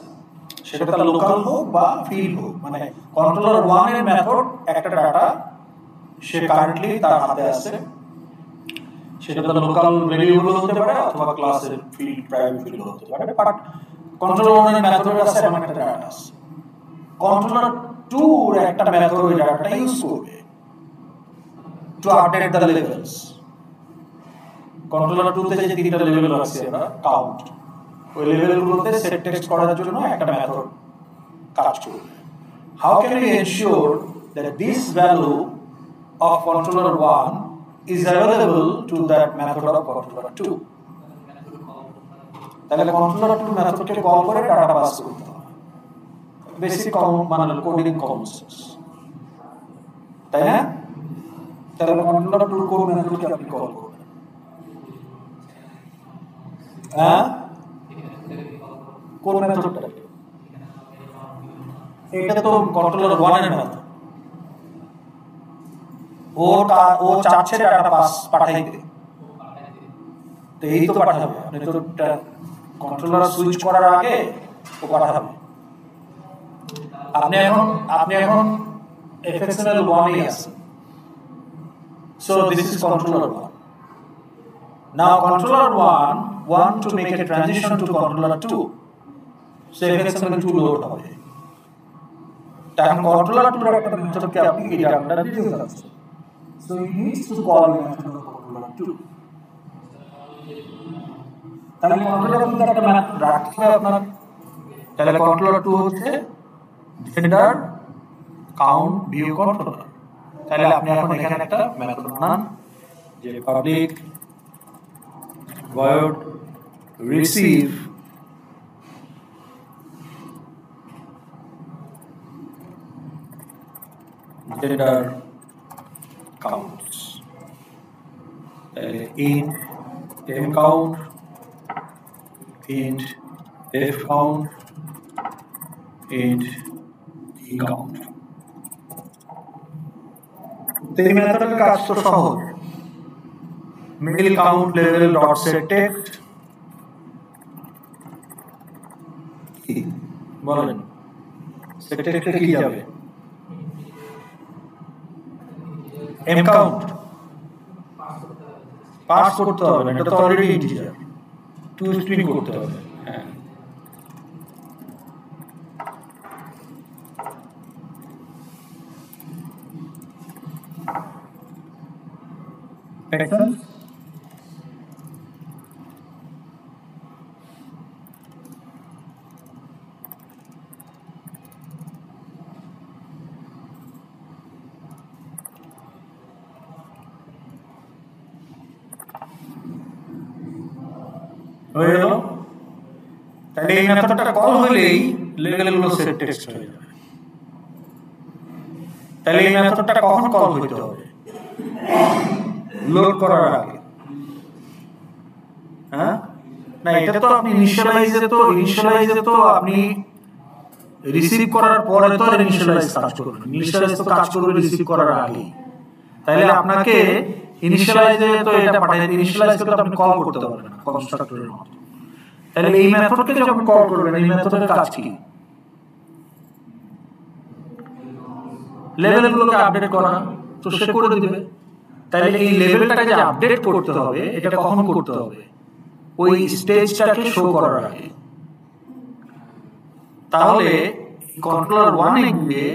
সেটা তার লোকাল হোক বা ফিল্ড হোক, মানে কন্ট্রোলার 1 এর মেথড একটা ডাটা সে কারেন্টলি তার হাতে আছে, সেটা তার লোকাল ভেরিয়েবল হতে পারে অথবা ক্লাসের ফিল্ড প্রাইভেট ফিল্ড হতে পারে, বাট কন্ট্রোলার 1 এর মেথডের কাছে এমন একটা ডাটা আছে। কন্ট্রোলার 2 এর একটা মেথড ওই ডাটাটা ইউজ করবে to update the levels. Controller 2 তে যে তিনটা লেভেল আছে আমরা কাউন্ট, ওই লেভেলগুলোতে সেট টেক্সট করার জন্য একটা মেথড কাজ করবে। How can we ensure that this value of controller 1 is available to that method of controller 2? তাহলে কন্ট্রোলার 2 মেথডকে কল করে ডাটা পাস করতে হবে, বেসিক মানে কোডিং কমন সেন্স, তাই না? তাহলে কন্ট্রোলার 2 কোড মেথডকে আপনি কল করবেন, হ্যাঁ? কোন মেথডটা? এটা তো কন্ট্রোলার 1 এর মেথড, ও চাচ্ছে ডাটা পাঠাইতে, তো এই তো পাঠাবে। আপনি তো কন্ট্রোলার সুইচ করার আগে ও পাঠাবে। আপনি এখন FXML 1 এ আছেন, so this is controller 1. Now controller 1 want to make a transition to controller 2, so FXML 2 load হবে। তখন controller 2 এর একটা মেথডকে আপনি এই ডাটাটা দিতে যাচ্ছেন, so it needs to call the method of controller 2। তাহলে কন্ট্রোলার 2 একটা মেথড রাখতে হবে আপনার। তাহলে কন্ট্রোলার 2 হচ্ছে জেন্ডার কাউন্ট ভিউ কন্ট্রোলার। তাহলে আপনি এখন এখানে একটা মেথড বানান যে public void receive gender counts, int m count, int f count, int e count। এই মেথডের কাজ তো সহজ, male count level dot set text, কি বলেন সেট টেক্সটে কি যাবে? এম কাউন্ট পাস করতে হবে না, এটা তো অলরেডি ইন্টিজার, টু স্ট্রিং করতে হবে। হ্যাঁ, হয়ে গেল। তাহলে এই মেথডটা কল হলেই লেভেলগুলো সেট টেক্সট হয়ে যাবে। তাহলে এই মেথডটা কখন কল হইতে হবে? লোড করার আগে। হ্যাঁ, না এটা তো আপনি ইনিশিয়ালাইজে তো আপনি রিসিভ করার পরে তো ইনিশিয়ালাইজ কাজ করবেন। ইনিশিয়ালাইজ তো কাজ করবে রিসিভ করার আগে। তাহলে আপনাকে ইনিশিয়ালাইজে তো এটা পাঠাতে, ইনিশিয়ালাইজকে তো আপনি কল করতে পারবেন না কনস্ট্রাক্টরের মতো। তাহলে এই মেথডকে যখন কল করবেন, এই মেথডের কাজ কি? লেভেলগুলোকে আপডেট করা, তো সে করে দিবে। তাহলে এই লেভেলটাকে যে আপডেট করতে হবে, এটা কখন করতে হবে? ওই স্টেজটাকে শো করার আগে। তাহলে কন্ট্রোলার 1 এ গিয়ে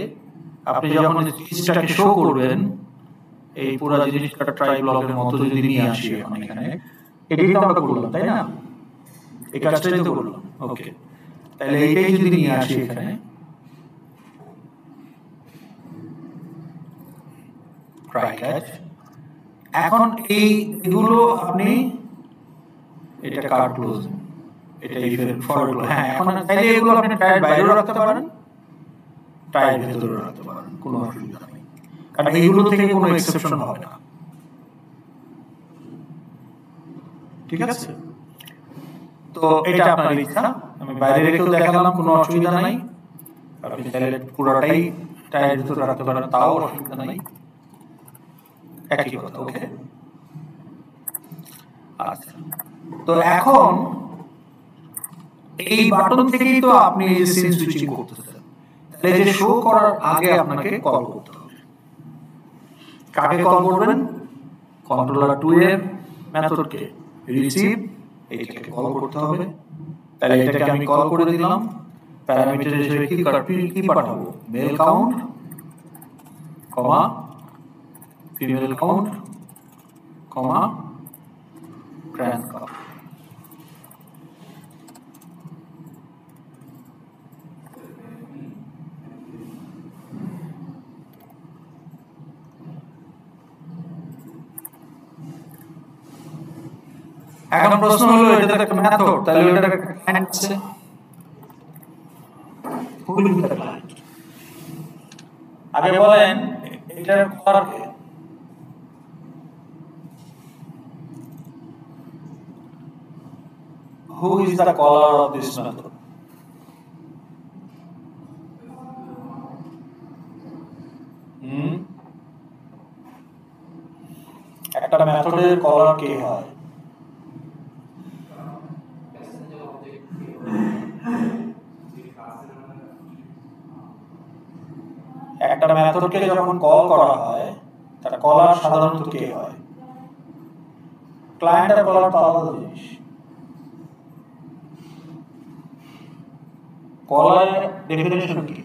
আপনি যখন স্টেজটাকে শো করবেন, এই পুরো জিনিসটা ট্রাই ব্লকের মতো যদি নিয়ে আসি এখন এখানে, এটাই তো আমরা করলাম, তাই না? এই কাজটাই তো করলাম। ওকে, তাহলে এইটাই যদি নিয়ে আসি এখানে, ট্রাই ক্যাচ। এখন এইগুলো আপনি এটা কার ক্লোজ, এটা ইফের ফরওয়ার্ড ক্লোজ। হ্যাঁ, এখন তাইলে এগুলো আপনি ট্রাইয়ের বাইরেও রাখতে পারেন, ট্রাইয়ের ভেতরেও রাখতে পারেন, কোনো অসুবিধা নেই, কারণ এইগুলো থেকে কোনো এক্সেপশন হবে না। ঠিক আছে? তো এটা আপনার ইচ্ছা, আমি বাইরে রেখেও দেখালাম, কোনো অসুবিধা নাই। আপনি চাইলে পুরোটাই ট্রাইয়ের ভেতরে রাখতে পারেন, তাও অসুবিধা নাই, একই কথা। ওকে, আচ্ছা। তো এখন এই বাটন থেকেই তো আপনি সিন সুইচিং করতেছেন, তাহলে যে শো করার আগে আপনাকে কল করতে হবে। কাকে কল করবেন? কন্ট্রোলার 2 এর মেথডকে, রিসিভ এইটাকে কল করতে হবে। তাহলে এটাকে আমি কল করে দিলাম, প্যারামিটার হিসেবে কি পাঠাবো? মেল কাউন্ট কমা ফিমেল কাউন্ট কমা ক্র্যাঙ্ক কাউন্ট। এখন প্রশ্ন হলো, এটা তো একটা মেথড, তাহলে ওটার একটা ক্লায়েন্ট আছে। আগে বলেন এটার কলার কে? Who is the caller of this method? একটা মেথডের কলার কে হয়? একটা মেথডকে যখন কল করা হয় তার কলার সাধারণত কে হয়? ক্লায়েন্ট আর কলার তো আলাদা জিনিস। কলার ডেফিনেশন কি?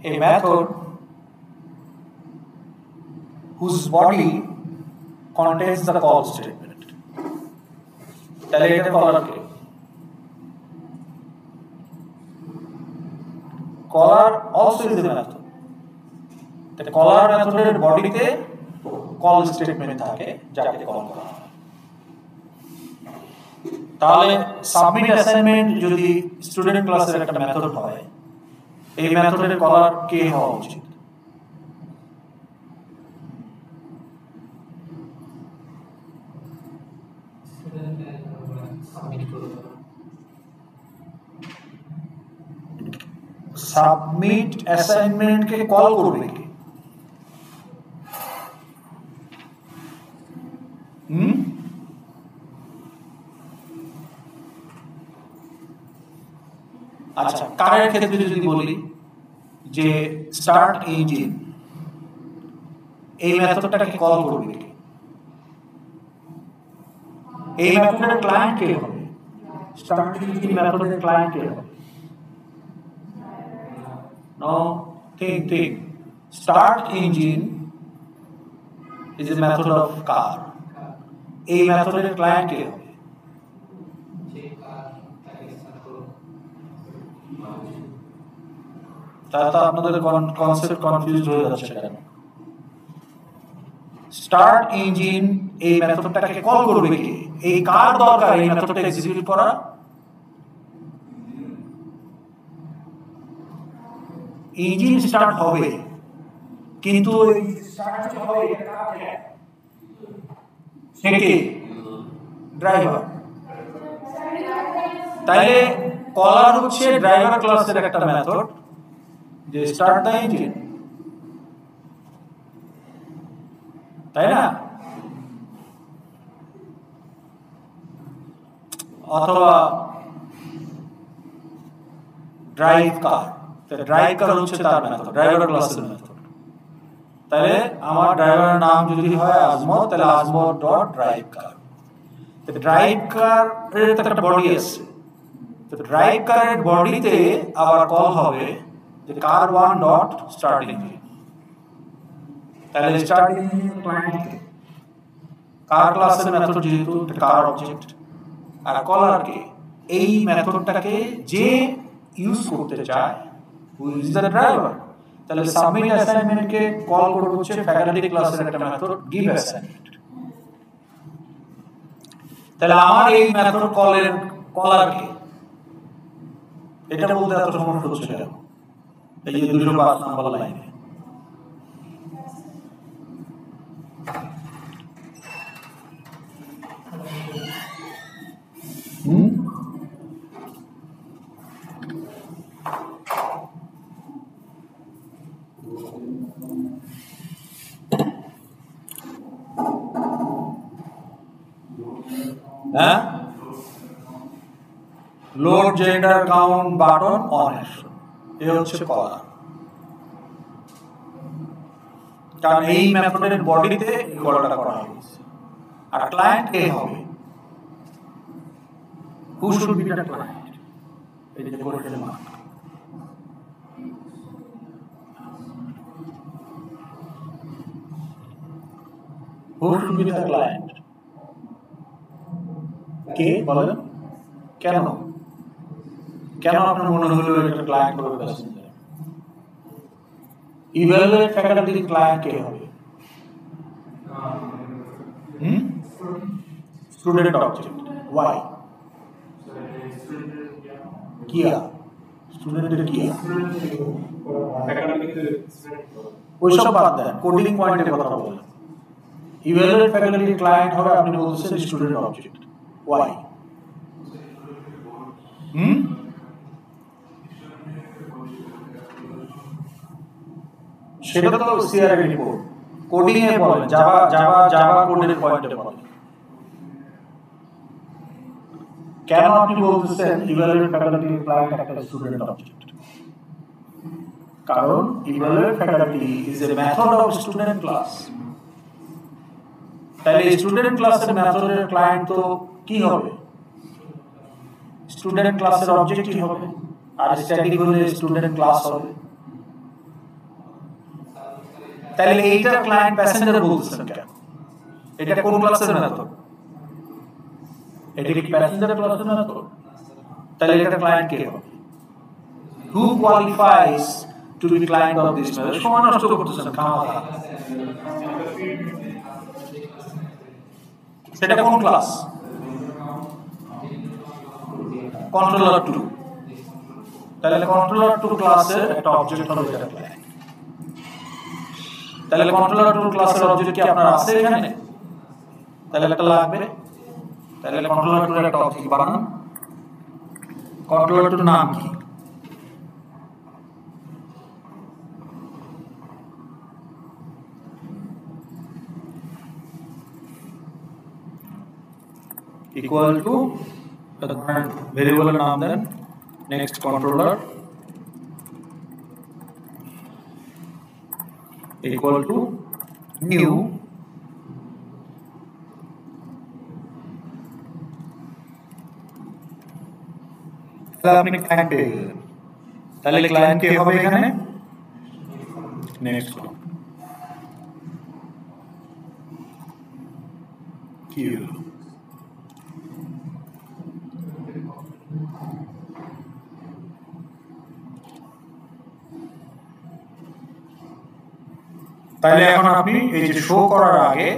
A method whose body contains the call statement. তাহলে এটা কলার কে? কলার also is a method. তাহলে কলার মেথডের বডিতে কল স্টেটমেন্ট থাকে যাকে কল করা হয়। তাহলে সাবমিট অ্যাসাইনমেন্ট যদি স্টুডেন্ট ক্লাসের একটা মেথড হয়, এই মেথডের কলার কে হওয়া উচিত? সাবমিট অ্যাসাইনমেন্ট কে কল করবে কি? আচ্ছা, কারের ক্ষেত্রে যদি বলি যে স্টার্ট ইঞ্জিন, এই মেথডটাকে কল করবে কি? এই মেথডের ক্লায়েন্ট কে হবে? স্টার্ট ইঞ্জিন মেথডের ক্লায়েন্ট কে হবে? No, think. Start engine is a method of car. এই মেথডের ক্লায়েন্ট কে হবে? তাহলে আপনাদের কনসেপ্ট কনফিউজ হয়ে যাচ্ছে কেন? স্টার্ট ইঞ্জিন এই মেথডটাকে কল করবে কি? এই কার দরকার এই মেথডটা এক্সিকিউট করা? ইঞ্জিন স্টার্ট হবে, কিন্তু ড্রাইভার। তাইলে কলার হচ্ছে ড্রাইভার ক্লাসের একটা মেথড যে স্টার্ট দ্য ইঞ্জিন, তাই না? অথবা ড্রাইভ কার, ড্রাইভ কার হচ্ছে তার মেথড, ড্রাইভার ক্লাসের মেথড। তাহলে আমার ড্রাইভারের নাম যদি হয় আজমত, তাহলে আজমত ডট ড্রাইভ কার। ড্রাইভ কার এর একটা বডি আছে, তো ড্রাইভ কারের বডিতে আবার কল হবে যে কার 1 ডট স্টার্ট ইঞ্জিন। তাহলে স্টার্ট ইঞ্জিন ক্লায়েন্ট কার ক্লাসের মেথড, যেহেতু কার অবজেক্ট, আর কলার কে? এই মেথডটাকে যে ইউজ করতে চায়, হু ইজ দ্য ড্রাইভার। তাহলে সাবমিট অ্যাসাইনমেন্ট কে কল করব হচ্ছে ফ্যাকাল্টি ক্লাসের একটা মেথড গিভ অ্যাসাইনমেন্ট। তাহলে আমার এই মেথড কলের কলার কে? এটা বলতে এত সমস্যা হচ্ছে কেন? এই যে 205 নাম্বার লাইনে হ্যাঁ, load gender count button on action, এ হচ্ছে কলার। কারণ এই মেথডের বডিতে এই কলটা করা হয়েছে। আর ক্লায়েন্ট কে হবে? Who should be the client? এই যে কোটের মার্ক, who should be the client? কে বলেন? কেন কেন আপনার মনে হলো এটা ক্লায়েন্ট হবে প্যাসেঞ্জার? ইভালুয়েট ফ্যাকাল্টি ক্লায়েন্ট কে হবে? Student object. ওয়াই? কিয়া, স্টুডেন্টের কিয়া, ওইসব বাদ দেন, কোডিং পয়েন্টের কথা বলেন। ইভালুয়েট ফ্যাকাল্টি ক্লায়েন্ট হবে, আপনি বলছেন স্টুডেন্ট অবজেক্ট। ওয়াই? সেটা তো সিআরএ রিপোর্ট, কোডিং এ বলেন, জাভা জাভা জাভা কোডের পয়েন্টে বলেন। কেন আপনি বলতেছেন ইভালুয়েট ফ্যাকাল্টি ক্লায়েন্ট একটা স্টুডেন্ট অবজেক্ট? কারণ evaluate faculty is a method of student class. তাহলে স্টুডেন্ট ক্লাসের মেথডের ক্লায়েন্ট তো কি হবে? স্টুডেন্ট ক্লাসের অবজেক্ট কি হবে? আর স্ট্যাটিক হলে স্টুডেন্ট ক্লাস হবে। তাহলে এইটা ক্লায়েন্ট প্যাসেঞ্জার বলতেছেন কেন? এটা কোন ক্লাসের মেথড? এটা কি প্যাসেঞ্জার ক্লাসের মেথড? তাহলে এটা ক্লায়েন্ট কে হবে? Who qualifies to be client of this method? সময় নষ্ট করতেছেন খামাখা। সেটা কোন ক্লাস? কন্ট্রোলার 2। তাহলে কন্ট্রোলার 2 ক্লাসের একটা অবজেক্ট হবে এটা ক্লায়েন্ট। তাহলে কন্ট্রোলার 2 ক্লাসের অবজেক্ট কি আপনার আছে এখানে? তাহলে একটা লাগবে। তাহলে কন্ট্রোলার 2 এর একটা অবজেক্ট বানান। কন্ট্রোলার 2 নাম কি? ইকুয়াল টু ভেরিয়েবলের নাম দেন, next controller equal to new আপনি ক্লায়েন্ট পেয়ে গেলেন। তাহলে ক্লায়েন্ট কে হবে এখানে? নেক্সট কি হলো? তাহলে এখন আপনি এই যে শো করার আগে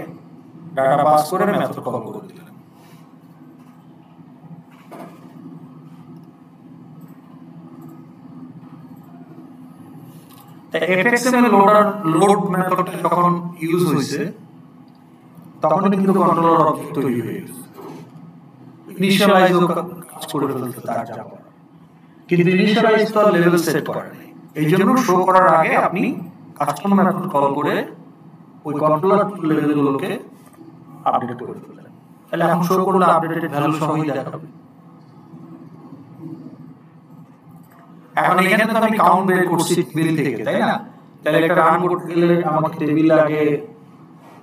ডাটা পাস করে মেথড কল করে দিলেন। এফএক্সএমএল লোডার লোড মেথডটা যখন ইউজ হয়েছে তখন কিন্তু কন্ট্রোলার অবজেক্ট তৈরি হয়ে গেছে, ইনিশিয়ালাইজ কাজ করে ফেলতে তার যা করা, কিন্তু ইনিশিয়ালাইজ তো লেভেল সেট করা নেই। এই জন্য শো করার আগে আপনি কাস্টম মেথড কল করে ওই কন্ট্রোলার লেভেলগুলোকে আপডেট করে ফেলেন। তাহলে এখন শো করলে আপডেটেড ভ্যালু সহই দেখাবে। এখন এখানে তো আমি কাউন্ট বের করছি টেবিল থেকে, তাই না? তাহলে একটা রান করতে গেলে আমাকে টেবিল আগে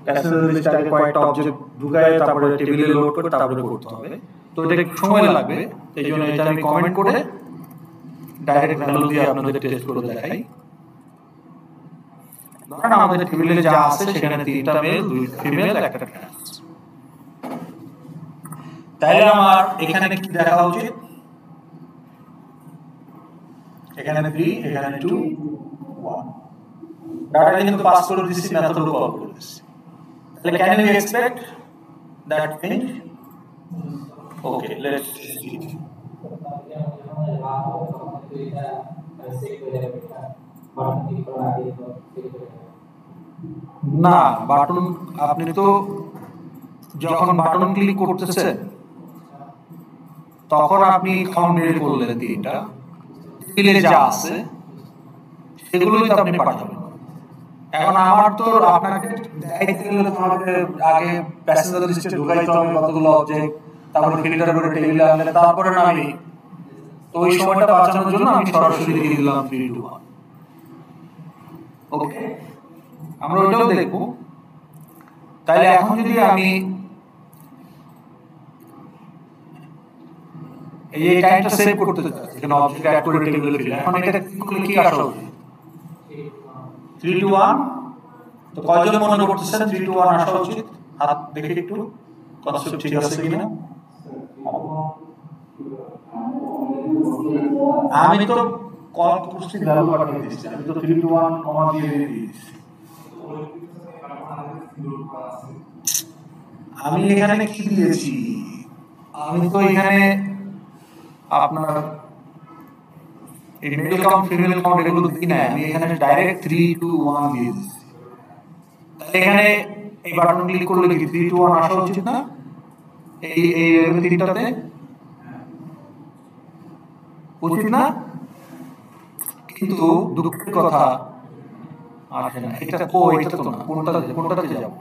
প্যাসেঞ্জার লিস্টে আগে কয়েকটা অবজেক্ট ঢুকায় তারপরে টেবিলে লোড করে তারপরে করতে হবে। তো এটা একটু সময় লাগবে, এই জন্য এটা আমি কমেন্ট করে ডাইরেক্ট ভ্যালু দিয়ে আপনাদের টেস্ট করে দেখাই। ধরেন আমাদের টেবিলে যা আছে সেখানে 3টা মেল, 2টা ফিমেল, একটা ট্রান্স। তাহলে আমার এখানে কি দেখা উচিত? এখানে 3, এখানে 2, 1। ডাটা কিন্তু পাস করে দিছি, মেথডও কল করে দিছি। তাহলে can you expect that thing? Okay, let's see. না, বাটন আপনি তো যখন বাটন ক্লিক করতেছেন তখন আপনি কাউন্ট বের করলেন 3টা, টেবিলে যা আছে সেগুলোই তো আপনি পাঠাবেন। এখন আমার তো আপনাকে দেখাইতে গেলে তো আমাকে আগে প্যাসেঞ্জার লিস্টে ঢুকাইতে হবে কতগুলো অবজেক্ট, তারপর ফিল্টার করে টেবিলে আনলে তারপরে নামি, তো ওই সময়টা বাঁচানোর জন্য আমি সরাসরি দিয়ে দিলাম 3 2 1। ওকে, আমরা ওইটাও দেখবো। তাহলে এখন যদি আমি এই টাইমটা সেভ করতে চাচ্ছি, এখানে অবজেক্ট অ্যাড করে টেবিলে ফিরে, এখন এটা করলে কি আসা উচিত? 3 2 1। তো কয়জন মনে করতেছেন 3 2 1 আসা উচিত? হাত দেখে একটু কনসেপ্ট ঠিক আছে কিনা। আমি তো কল করছি, ভ্যালু পাঠিয়ে দিয়েছি, আমি তো 3 2 1 কমা দিয়ে দিয়েছি। আমি এখানে কি দিয়েছি? আমি তো এখানে আপনার এই মেল কাউন্ট ফিমেল কাউন্ট এগুলো দিই না, আমি এখানে ডাইরেক্ট 3 2 1 দিয়ে দিয়েছি। তাহলে এখানে এই বাটন ক্লিক করলে কি 3 2 1 আসা উচিত না? এই এই তিনটাতে উচিত না? কিন্তু দুঃখের কথা আসে না। এটা এটা তো না, কোনটাতে যাব?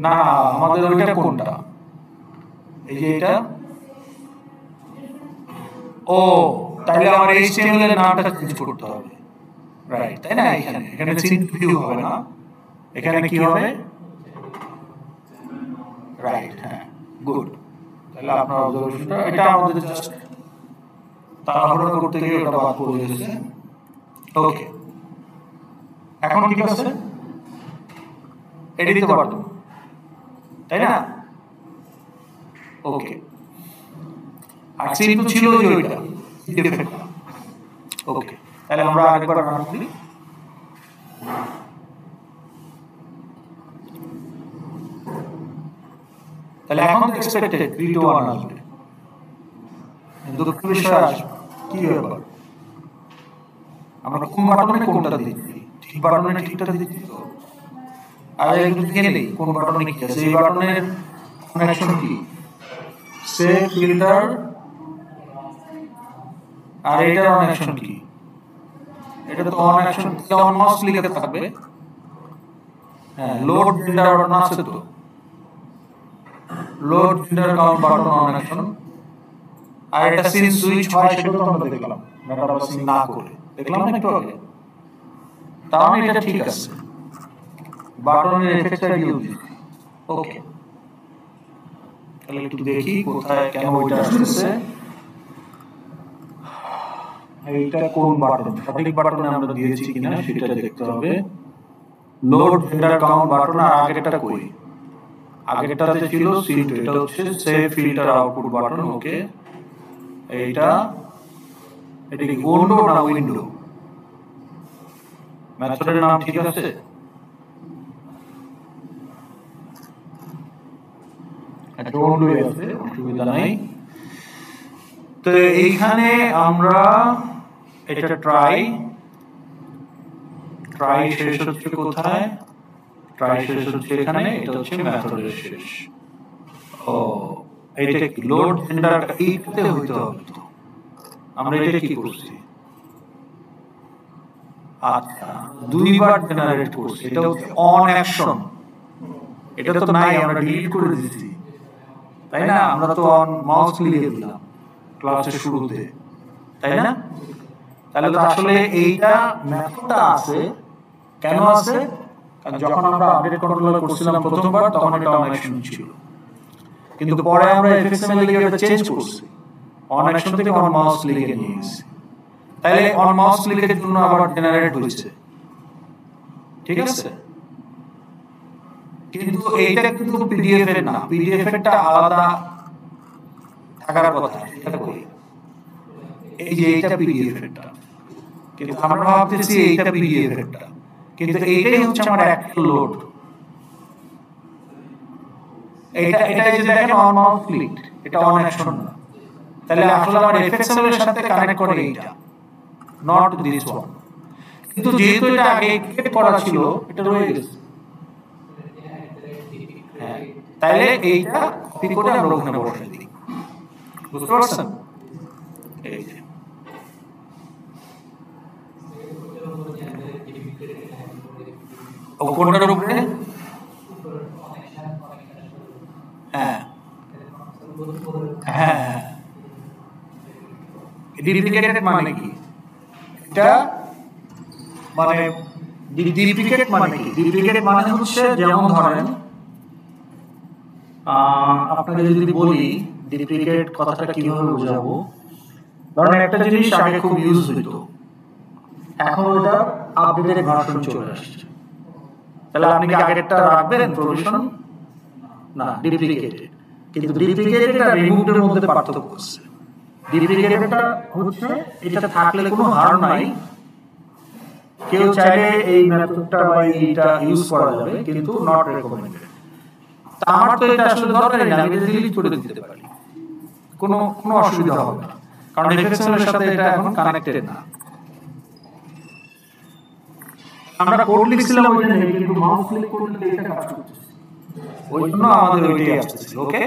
না, আমাদের ওইটা কোনটা? এই যে এটা। ও, তাহলে আমার HTML এর নামটা চেঞ্জ করতে হবে, রাইট? তাই না? এখানে সিন ভিউ হবে না, এখানে কি হবে? রাইট, হ্যাঁ, গুড। তাহলে আপনার অবজারভেশনটা, এটা আমাদের জাস্ট তাড়াহুড়ো করতে গিয়ে ওটা বাদ পড়ে গেছে। ওকে, এখন ঠিক আছে, এটা দিতে পারতো, তাই না? ওকে, আর সিন তো ছিল যে ওইটা ডিফেক্ট। ওকে, তাহলে আমরা আরেকবার রান করি। তাহলে এখন তো এক্সপেক্টেড 3 2 1 আসবে, দুঃখ বিষয় আসবে। কি ব্যাপার? আমরা কোন বাটনে কোনটা দিচ্ছি? ঠিক বাটনে ঠিকটা দিচ্ছি তো? আর একটু দেখে নেই কোন বাটনে কি আছে। এই বাটনের কানেকশন কি? সেভ ফিল্টার, আর এটার কানেকশন কি? এটা তো অন অ্যাকশন অন মাউস লিখে থাকবে। হ্যাঁ, লোড জেন্ডার বাটন আছে তো, load gender count button on action. আর এটা সিন সুইচ হয় সেটা তো আমরা দেখলাম, মেটা পাসিং না করে দেখলাম না একটু আগে। তাহলে এটা ঠিক আছে, বাটনের এফেক্টটা ইউজ। ওকে, তাহলে একটু দেখি কোথায় কেন ওইটা আসছে। এইটা কোন বাটন, সঠিক বাটনে আমরা দিয়েছি কিনা সেটা দেখতে হবে। লোড জেন্ডার কাউন্ট বাটন, আর আগেরটা কই? আগেরটাতে ছিল সিট, এটা হচ্ছে সেভ ফিল্টার আউটপুট বাটন। ওকে, এইটা, এটা কি উইন্ডো না উইন্ডো? মেথডের নাম ঠিক আছে? একটা উইন্ডো আছে, অসুবিধা নাই। তো এইখানে আমরা এটা ট্রাই শেষ হচ্ছে কোথায়? ট্রাই শেষ হচ্ছে এখানে, এটা হচ্ছে মেথডের শেষ। ও, এটা কি লোড জেন্ডার এইটাতে হইতে হবে তো। আমরা এটা কি করছি? আচ্ছা, দুইবার জেনারেট করছি, এটা হচ্ছে অন অ্যাকশন। এটা তো নাই, আমরা ডিলিট করে দিয়েছি, তাই না? আমরা তো অন মাউস লিখে দিলাম ক্লাসের শুরুতে, তাই না? তাহলে তো আসলে এইটা মেথডটা আছে, কেন আছে? কারণ যখন আমরা আপডেট কন্ট্রোলার করছিলাম প্রথমবার, তখন এটা অন অ্যাকশন ছিল, কিন্তু পরে আমরা এফএক্সএমএল এ এটা চেঞ্জ করছি, অন অ্যাকশন থেকে অন মাউস লিখে নিয়ে গেছি। তাহলে অন মাউস লিখের জন্য আবার জেনারেট হয়েছে, ঠিক আছে? কিন্তু এইটা কিন্তু পিডিএফ এর না, পিডিএফ এরটা আলাদা থাকার কথা। এটা কই? এই যে এইটা পিডিএফ এরটা, কিন্তু আমরা ভাবতেছি এইটা পিডিএফ এরটা, কিন্তু এইটাই হচ্ছে আমার অ্যাকচুয়াল লোড। এটা এই যে দেখেন অন মাউস ক্লিক, এটা অন অ্যাকশন না। তাহলে আসলে আমার এফএক্সএমএল এর সাথে কানেক্ট করে এইটা, নট দিস ওয়ান। কিন্তু যেহেতু এটা আগে ক্রিয়েট করা ছিল, এটা রয়ে গেছে। হ্যাঁ, তাহলে এইটা কপি করে আমরা ওখানে বসাই দিই, বুঝতে পারছেন? এই যে কোনটার উপরে? হ্যাঁ হ্যাঁ, ডিপ্লিকেটেড মানে কি? এটা মানে ডিপ্লিকেট মানে কি? ডিপ্লিকেট মানে হচ্ছে, যেমন ধরেন আপনাকে যদি বলি ডিপ্লিকেট কথাটা কিভাবে বোঝাবো, ধরেন একটা জিনিস আগে খুব ইউজ হইতো, এখন ওটা আপডেটেড ভার্সন চলে আসছে, তাহলে আপনি কি আগেরটা রাখবেন প্রভিশন? না, ডুপ্লিকেটেড। কিন্তু ডুপ্লিকেটেড আর রিমুভড এর মধ্যে পার্থক্য আছে। ডুপ্লিকেটেডটা হচ্ছে এটা থাকলে কোনো হার্ম নাই, কেউ চাইলে এই মেথডটা বা এইটা ইউজ করা যাবে, কিন্তু নট রেকমেন্ডেড। তা আমার তো এটা আসলে দরকারই না, আমি এটা ডিলিট করে দিতে পারি, কোনো কোনো অসুবিধা হবে না, কারণ এফএক্সএমএল এর সাথে এটা এখন কানেক্টেড না। আমরা কোড লিখছিলাম ওইটা নেই, কিন্তু মাউস ক্লিক করলে এটা কাজ করছে, ওই জন্য আমাদের ওইটাই আসছে। ওকে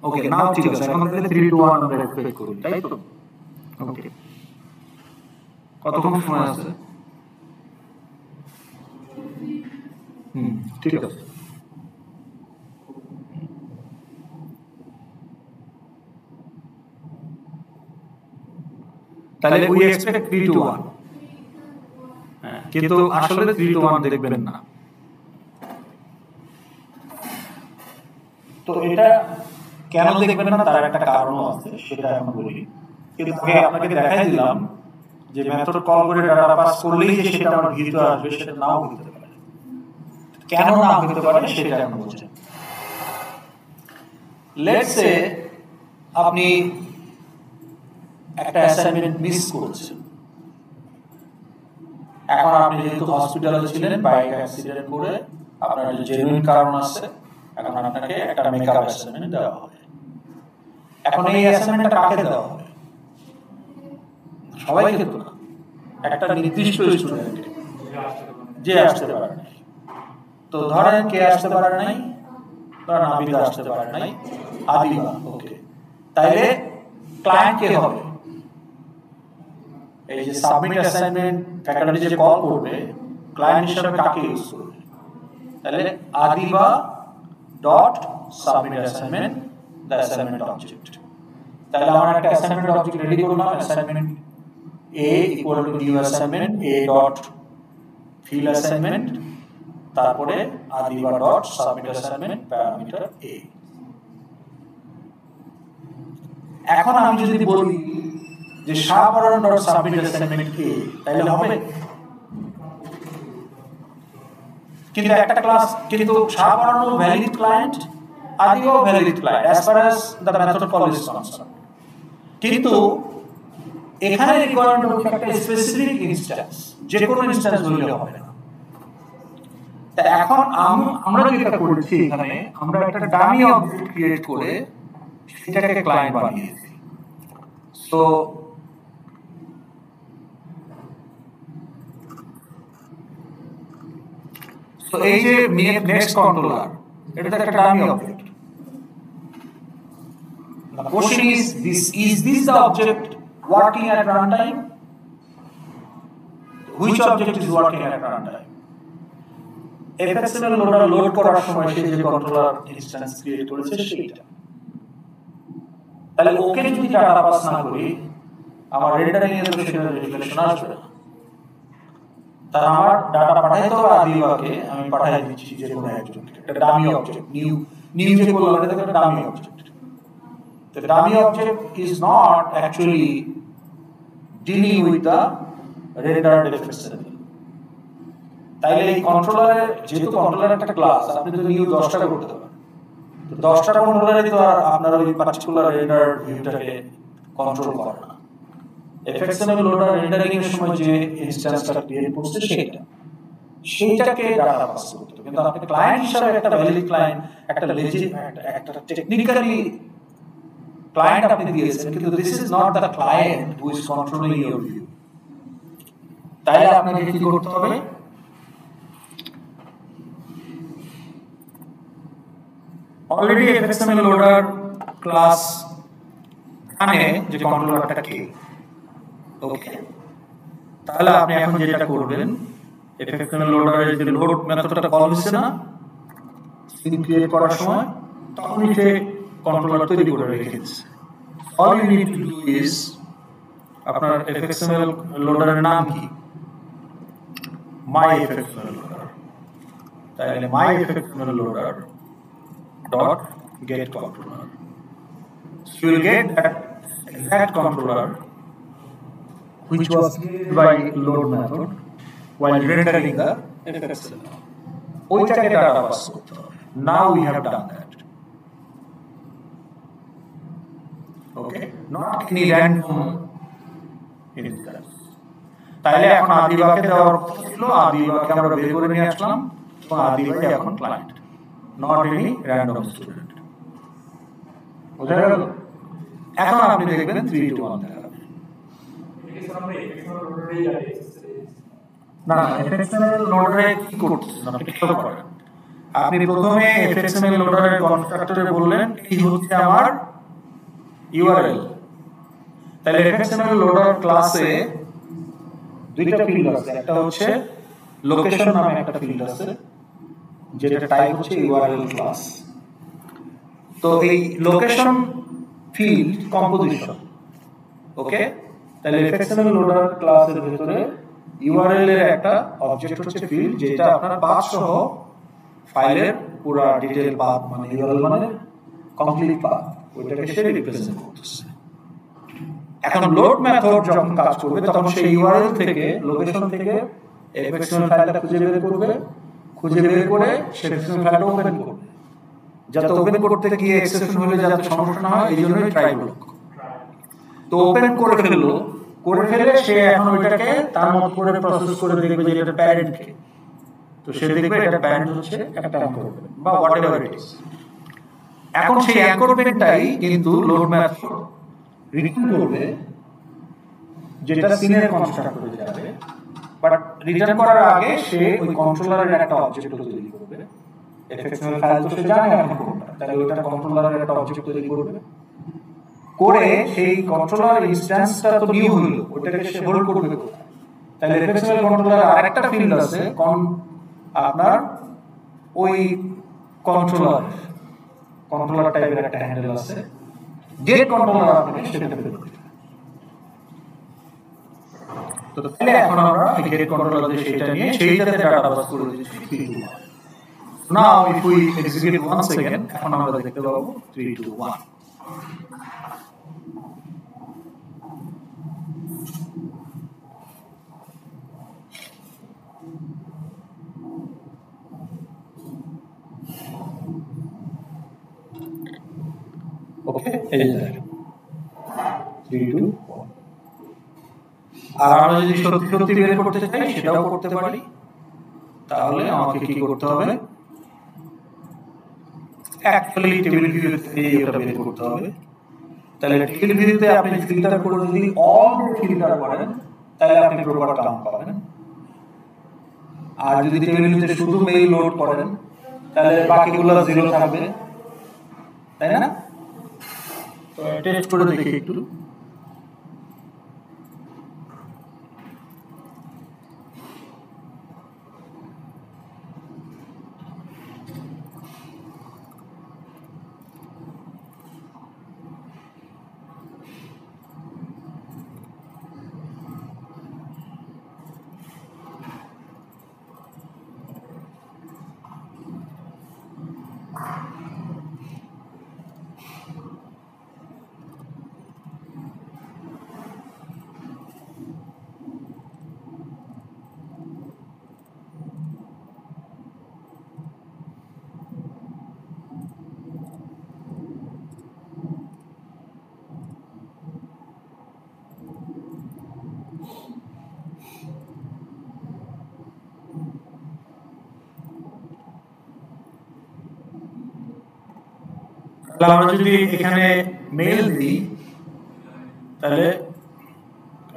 ওকে, নাও ঠিক আছে, এখন তাহলে 3 2 1 আমরা এক্সপেক্ট করি, তাই তো? ওকে, কতক্ষণ সময় আছে? ঠিক আছে। তাহলে উই এক্সপেক্ট 3 2 1, কিন্তু আসলে 3 2 1 দেখবেন না। তো এটা কেন দেখবেন না তার একটা কারণও আছে, সেটা এখন বলি। কিন্তু আগে আপনাকে দেখাই দিলাম যে মেথড কল করে ডাটা পাস করলেই যে সেটা আমার ভিতরে আসবে, সেটা নাও হতে পারে। কেন না হতে পারে সেটা এখন বুঝেন। লেটস সে আপনি একটা অ্যাসাইনমেন্ট মিস করেছেন, এখন আপনি যেহেতু হসপিটালে ছিলেন, বাইক অ্যাক্সিডেন্ট করে আপনার যে জেনুইন কারণ আছে, এখন আপনাকে একটা মেকআপ অ্যাসাইনমেন্ট দেওয়া হবে। এখন এই অ্যাসাইনমেন্টটা কাকে দেওয়া হবে? সবাইকে তো না, একটা নির্দিষ্ট স্টুডেন্টকে, যে আসতে পারে নাই। তো ধরেন কে আসতে পারে নাই, ধরেন আবিদা আসতে পারে নাই, আদিবা। ওকে, তাইলে ক্লায়েন্ট কে হবে? এই যে সাবমিট অ্যাসাইনমেন্ট ফ্যাকাল্টি যে কল করবে, ক্লায়েন্ট হিসেবে কাকে ইউজ করবে? তাহলে Adiba dot submit assignment the assignment object. তাহলে আমরা একটা অ্যাসাইনমেন্ট অবজেক্ট রেডি করলাম, assignment a equal to new assignment a dot fill assignment, তারপরে Adiba dot submit assignment parameter a। এখন আমি যদি বলি যে Shahporan dot submit assignment a, তাহলে হবে? কিন্তু একটা ক্লাস, কিন্তু শাহপরানও ভ্যালিড ক্লায়েন্ট, আদিবাও valid client as far as the method call is concerned. কিন্তু এখানে রিকোয়ারমেন্ট হচ্ছে একটা স্পেসিফিক ইনস্ট্যান্স, যে কোনো ইনস্ট্যান্স হলে হবে না। তা এখন আমরা যেটা করেছি, এখানে আমরা একটা ডামি অবজেক্ট ক্রিয়েট করে সেটাকে ক্লায়েন্ট বানিয়েছি। সো এই যে নেক্সট কন্ট্রোলার, এটা একটা dummy object. The question is this the object working at runtime? Which object is working at runtime? FXML loader load করার সময় সে যে কন্ট্রোলার ইনস্ট্যান্স ক্রিয়েট করেছে সেটা। তাহলে ওকে যদি ডাটা পাস না করি, আমার রেন্ডারিং এর তো সেটা রিফ্লেকশন আসবে না। তার আমার ডাটা পাঠাইতে হবে আদিবাকে, আমি পাঠাই দিচ্ছি যে কোনো একজনকে, একটা ডামি অবজেক্ট, নিউ যে বললাম এটা একটা dummy object. The dummy object is not actually dealing with the rendered FXML. তাইলে এই কন্ট্রোলারে, যেহেতু কন্ট্রোলার একটা ক্লাস, আপনি তো নিউ 10টা করতে পারেন, তো 10টা কন্ট্রোলারই তো আর আপনার ওই পার্টিকুলার রেন্ডার ভিউটাকে কন্ট্রোল করে না। FXML লোডার রেন্ডারিং এর সময় যে ইনস্ট্যান্সটা ক্রিয়েট করছে সেইটাকে ডাটা পাস করতে হবে। কিন্তু আপনি ক্লায়েন্ট হিসেবে একটা ভ্যালিড ক্লায়েন্ট, একটা একটা টেকনিক্যালি ক্লায়েন্ট আপনি দিয়েছেন, কিন্তু this is not the client who is controlling your view. তাহলে আপনাকে কি করতে হবে? অলরেডি FXML লোডার ক্লাস জানে যে কন্ট্রোলারটা কে। ওকে, তাহলে আপনি এখন যেটা করবেন, এফএক্সএমএল লোডারের যে লোড মেথডটা কল হচ্ছে না সিন ক্রিয়েট করার সময়, তখনই সে কন্ট্রোলার তৈরি করে রেখে দিচ্ছে। All you need to do is, আপনার এফএক্সএমএল লোডারের নাম কি? My FXML loader. তাহলে my FXML loader dot get controller. So you will get that exact controller which was created by load method while rendering the FXML. ওইটাকে data pass করতে হবে। Now we have done that. Okay, not any random instance. তাইলে এখন আদিবাকে দেওয়ার কথা ছিল, আদিবাকে আমরা বের করে নিয়ে আসলাম, তো আদিবাই এখন client, not any random student. বুঝা গেল? এখন আপনি দেখবেন 3 to 1 দেখাবে। না, এফএক্সএমএল লোডারে কি করতেছেন আপনি খেয়াল করেন। আপনি প্রথমে এফএক্সএমএল লোডারের কনস্ট্রাক্টরে বললেন এই হচ্ছে আমার ইউআরএল। তাহলে এফএক্সএমএল লোডার ক্লাসে দুইটা ফিল্ড আছে, একটা হচ্ছে লোকেশন নামে একটা ফিল্ড আছে যেটা টাইপ হচ্ছে ইউআরএল ক্লাস। তো এই লোকেশন ফিল্ড কম্পোজিশন, ওকে, তাহলে এফএক্সএমএল লোডার ক্লাসের ভিতরে ইউআরএল এর একটা অবজেক্ট হচ্ছে ফিল্ড, যেটা আপনার পাথ সহ ফাইলের পুরো ডিটেইল পাথ, মানে ইউআরএল মানে কমপ্লিট পাথ, ওইটাকে সে রিপ্রেজেন্ট করতেছে। এখন লোড মেথড যখন কাজ করবে তখন সেই ইউআরএল থেকে, লোকেশন থেকে এফএক্সএমএল ফাইলটা খুঁজে বের করবে, খুঁজে বের করে সে এফএক্সএমএল ফাইলটা ওপেন করবে, যাতে ওপেন করতে গিয়ে এক্সেপশন হলে যাতে সমস্যা না হয় এই জন্যই ট্রাই ব্লক। তো ওপেন করে ফেললো, করে ফেলে সে এখন ওইটাকে তার মত করে প্রসেস করে দেখবে যে এটা প্যারেন্ট কে, তো সে দেখবে এটা প্যারেন্ট হচ্ছে একটা অ্যাঙ্করমেন্ট বা হোয়াটএভার ইট ইজ। এখন সেই অ্যাঙ্করমেন্টটাই কিন্তু লোড মেথড রিটার্ন করবে, যেটা সিনের কনস্ট্রাক্টরে যাবে, বাট রিটার্ন করার আগে সে ওই কন্ট্রোলারের একটা অবজেক্ট তৈরি করবে। এফএক্সএমএল ফাইল তো সে জানে এখন কোনটা, তাহলে ওইটা কন্ট্রোলারের একটা অবজেক্ট তৈরি করবে, করে সেই কন্ট্রোলার ইনস্ট্যান্সটা তো নিউ হলো, ওটাকে সে হোল্ড করবে কোথায়? তাহলে এফএক্সএমএল কন্ট্রোলার আরেকটা ফিল্ড আছে আপনার ওই কন্ট্রোলার টাইপের একটা হ্যান্ডেল আছে, গেট কন্ট্রোলার আপনাকে সেটা ফিল করবে। তো তাহলে এখন আমরা এই গেট কন্ট্রোলার দিয়ে সেটা নিয়ে সেইটাতে ডাটা পাস করে দিচ্ছি 3 to 1। Now if we execute once again, এখন আমরা দেখতে পাবো 3 to 1। ওকে, এই যে 3 to 1। আর আমরা যদি সত্যি সত্যি বের করতে চাই সেটাও করতে পারি, তাহলে আমাকে কি করতে হবে? অ্যাকচুয়ালি টেবিল ভিউ থেকে এটা বের করতে হবে। তাহলে টেবিল ভিউতে আপনি ফিল্টার করে যদি অল ফিল্টার করেন তাহলে আপনি প্রপার কাউন্ট পাবেন, আর যদি টেবিল ভিউতে শুধু মেইল লোড করেন তাহলে বাকিগুলো জিরো থাকবে, তাই না? তো টেস্ট করে দেখি একটু। আমরা যদি এখানে মেল দিই তাহলে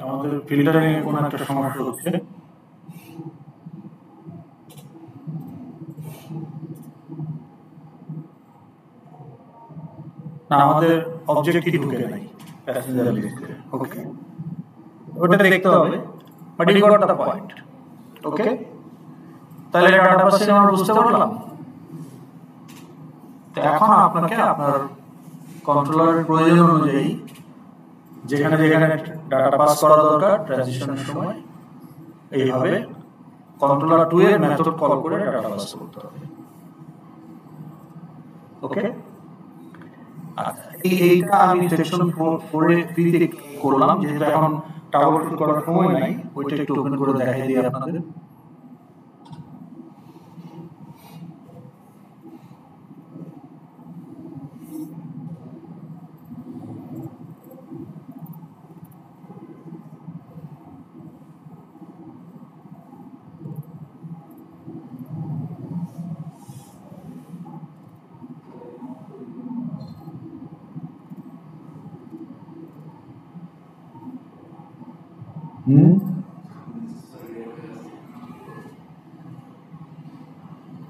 আমাদের ফিল্টারিং এর কোনো একটা সমস্যা হচ্ছে। না, আমাদের অবজেক্টই ঢুকে নাই প্যাসেঞ্জার লিস্টে। ওকে, ওটা দেখতে হবে, but you got the point. Okay, তাহলে ডাটা প্রসেসিং আমরা বুঝতে পারলাম। তো এখন আপনাকে আপনার কন্ট্রোলারের প্রয়োজন অনুযায়ী যেখানে যেখানে ডাটা পাস করা দরকার ট্রানজিশনের সময় এইভাবে কন্ট্রোলার 2 এর মেথড কল করে ডাটা পাস করতে হবে। ওকে, আচ্ছা এইটা আমি সেকশন 4 এ ফ্রিতে করলাম, যেহেতু এখন টাওয়ার শুট করার সময় নাই, ওইটা একটু ওপেন করে দেখাই দিই আপনাদের।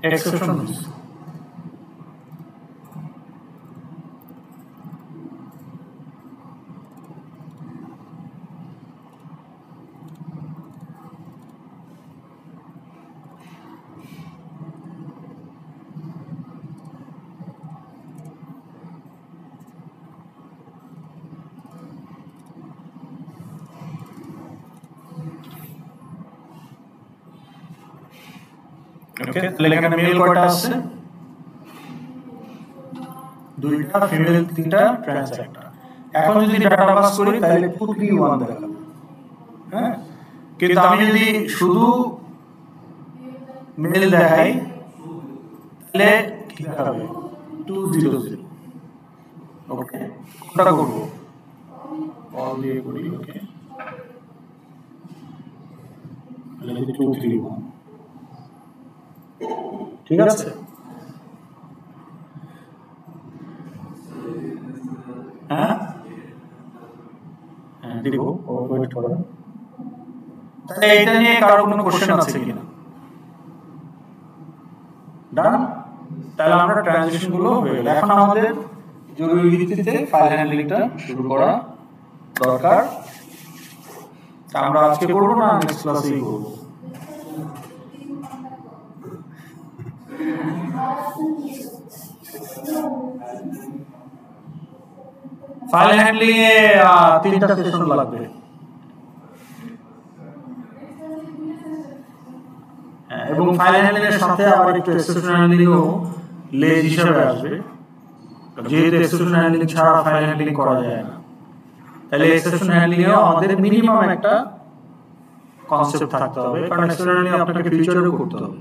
Exceptions. ওকে, তাহলে এখানে মেল কয়টা আছে? দুইটা, ফিমেল 3টা, ট্রান্স 1টা। এখন যদি ডাটা পাস করি তাহলে 2 3 1 দেখাবে। হ্যাঁ, কিন্তু আমি যদি শুধু মেল দেখাই তাহলে কি দেখাবে? 2 0 0। ওকে, কোনটা করব? অল দিয়ে করি। ওকে, তাহলে 2 3 1। ঠিক আছে। হ্যাঁ হ্যাঁ দিব, ওয়েট করো। তাহলে এটা নিয়ে কারো কোনো কোশ্চেন আছে কিনা? ডান। তাহলে আমরা ট্রানজিশন গুলো হয়ে গেল। এখন আমাদের জরুরি ভিত্তিতে ফাইল হ্যান্ডলিংটা শুরু করা দরকার। আমরা আজকে করব না, নেক্সট ক্লাসেই করব। ফাইল হ্যান্ডলিং এ 3টা সেশন লাগবে। এবং ফাইল হ্যান্ডলিং এর সাথে আবার একটু এক্সেপশন হ্যান্ডলিং ও লেজ হিসেবে আসবে, যেহেতু এক্সেপশন হ্যান্ডলিং ছাড়া ফাইল হ্যান্ডলিং করা যায় না। তাহলে এক্সেপশন হ্যান্ডলিং এও আমাদের মিনিমাম একটা কনসেপ্ট থাকতে হবে, কারণ এক্সেপশন হ্যান্ডলিং আপনাকে ফিউচারেও করতে হবে।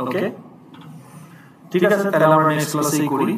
ওকে, ঠিক আছে, তাহলে আমরা নেক্সট ক্লাসেই করি।